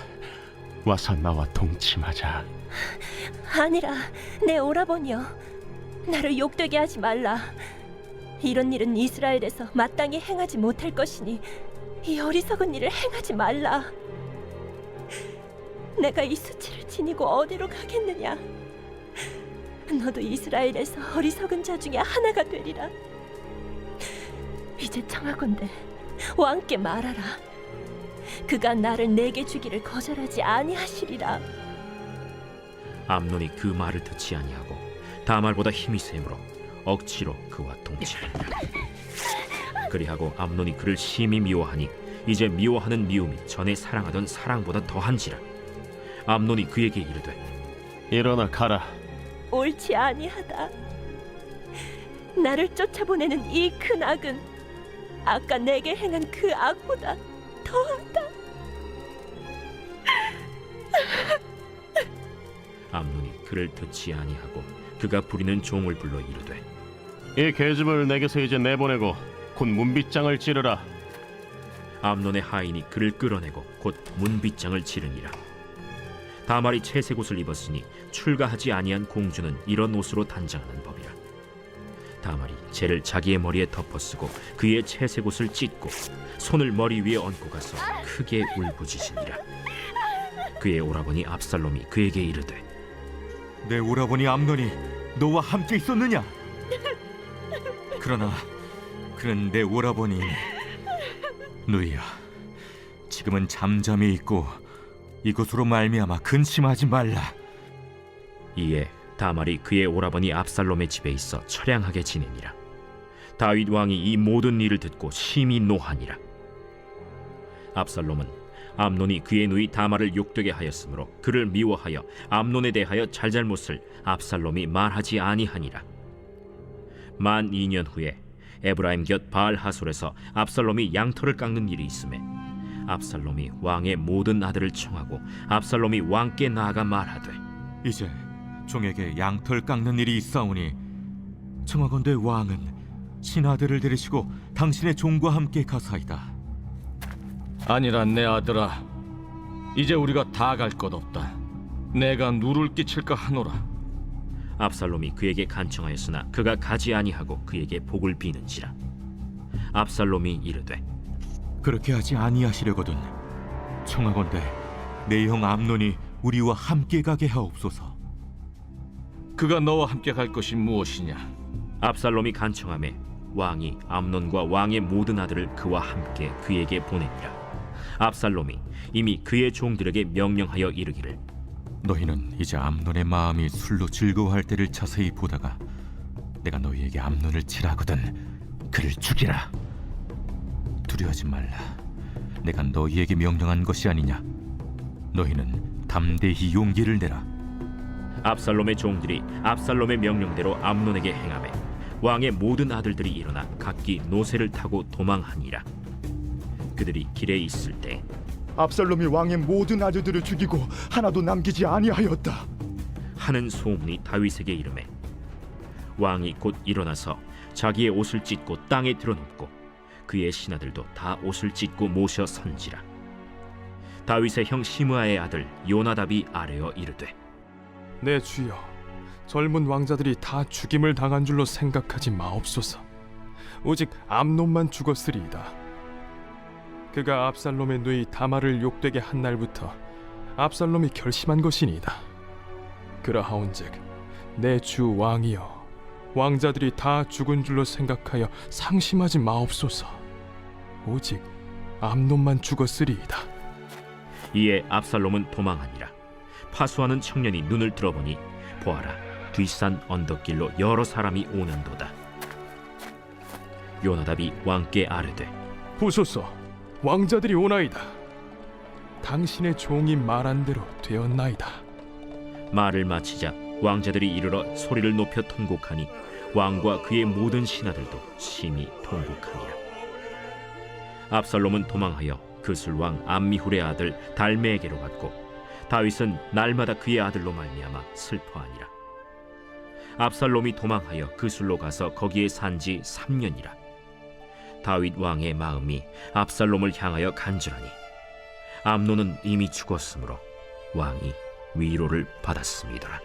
와서 나와 동침하자. 아니라 내 오라버니여, 나를 욕되게 하지 말라. 이런 일은 이스라엘에서 마땅히 행하지 못할 것이니 이 어리석은 일을 행하지 말라. 내가 이 수치를 지니고 어디로 가겠느냐? 너도 이스라엘에서 어리석은 자 중에 하나가 되리라. 이제 청하건대 왕께 말하라. 그가 나를 내게 주기를 거절하지 아니하시리라. 암논이 그 말을 듣지 아니하고 다말보다 힘이 세므로 억지로 그와 동침하니라. 그리하고 암논이 그를 심히 미워하니 이제 미워하는 미움이 전에 사랑하던 사랑보다 더한지라. 암논이 그에게 이르되 일어나 가라. 옳지 아니하다. 나를 쫓아보내는 이 큰 악은 아까 내게 행한 그 악보다 더하다. 암논이 그를 듣지 아니하고 그가 부리는 종을 불러 이르되 이 계집을 내게서 이제 내보내고 곧 문빗장을 찌르라. 암논의 하인이 그를 끌어내고 곧 문빗장을 치르니라. 다말이 채색 옷을 입었으니 출가하지 아니한 공주는 이런 옷으로 단장하는 법이라. 다말이 재를 자기의 머리에 덮어쓰고 그의 채색 옷을 찢고 손을 머리 위에 얹고 가서 크게 울부짖으니라. 그의 오라버니 압살롬이 그에게 이르되 내 오라버니 암논이 너와 함께 있었느냐? 그러나 그는 내 오라버니 누이야, 지금은 잠잠히 있고 이것으로 말미암아 근심하지 말라. 이에 다말이 그의 오라버니 압살롬의 집에 있어 처량하게 지내니라. 다윗 왕이 이 모든 일을 듣고 심히 노하니라. 압살롬은 암논이 그의 누이 다말을 욕되게 하였으므로 그를 미워하여 암논에 대하여 잘잘못을 압살롬이 말하지 아니하니라. 만 2년 후에 에브라임 곁 바알 하솔에서 압살롬이 양털을 깎는 일이 있음에 압살롬이 왕의 모든 아들을 청하고 압살롬이 왕께 나아가 말하되 이제 종에게 양털 깎는 일이 있사오니 청하건대 왕은 신하들을 데리시고 당신의 종과 함께 가사이다. 아니라 내 아들아, 이제 우리가 다 갈 것 없다. 내가 누를 끼칠까 하노라. 압살롬이 그에게 간청하였으나 그가 가지 아니하고 그에게 복을 비는지라. 압살롬이 이르되 그렇게 하지 아니하시려거든 청하건대 내 형 암논이 우리와 함께 가게 하옵소서. 그가 너와 함께 갈 것이 무엇이냐? 압살롬이 간청하매 왕이 암논과 왕의 모든 아들을 그와 함께 그에게 보내니라. 압살롬이 이미 그의 종들에게 명령하여 이르기를 너희는 이제 암논의 마음이 술로 즐거워할 때를 자세히 보다가 내가 너희에게 암논을 치라거든 그를 죽이라. 두려워하지 말라. 내가 너희에게 명령한 것이 아니냐. 너희는 담대히 용기를 내라. 압살롬의 종들이 압살롬의 명령대로 암논에게 행하매 왕의 모든 아들들이 일어나 각기 노새를 타고 도망하니라. 그들이 길에 있을 때 압살롬이 왕의 모든 아들들을 죽이고 하나도 남기지 아니하였다 하는 소문이 다윗에게 이르매 왕이 곧 일어나서 자기의 옷을 찢고 땅에 드러눕고 그의 신하들도 다 옷을 찢고 모셔 선지라. 다윗의 형 시므아의 아들 요나답이 아뢰어 이르되 내 주여, 젊은 왕자들이 다 죽임을 당한 줄로 생각하지 마옵소서. 오직 암논만 죽었으리이다. 그가 압살롬의 누이 다말을 욕되게 한 날부터 압살롬이 결심한 것이니이다. 그러하온즉 내 주 왕이여, 왕자들이 다 죽은 줄로 생각하여 상심하지 마옵소서. 오직 암논만 죽었으리이다. 이에 압살롬은 도망하니라. 파수하는 청년이 눈을 들어보니 보아라, 뒷산 언덕길로 여러 사람이 오는도다. 요나답이 왕께 아뢰되 보소서, 왕자들이 오나이다. 당신의 종이 말한 대로 되었나이다. 말을 마치자 왕자들이 이르러 소리를 높여 통곡하니 왕과 그의 모든 신하들도 심히 통곡하니라. 압살롬은 도망하여 그술왕 암미훌의 아들 달메에게로 갔고 다윗은 날마다 그의 아들로 말미암아 슬퍼하니라. 압살롬이 도망하여 그술로 가서 거기에 산지 3년이라. 다윗 왕의 마음이 압살롬을 향하여 간절하니 암논은 이미 죽었으므로 왕이 위로를 받았음이더라.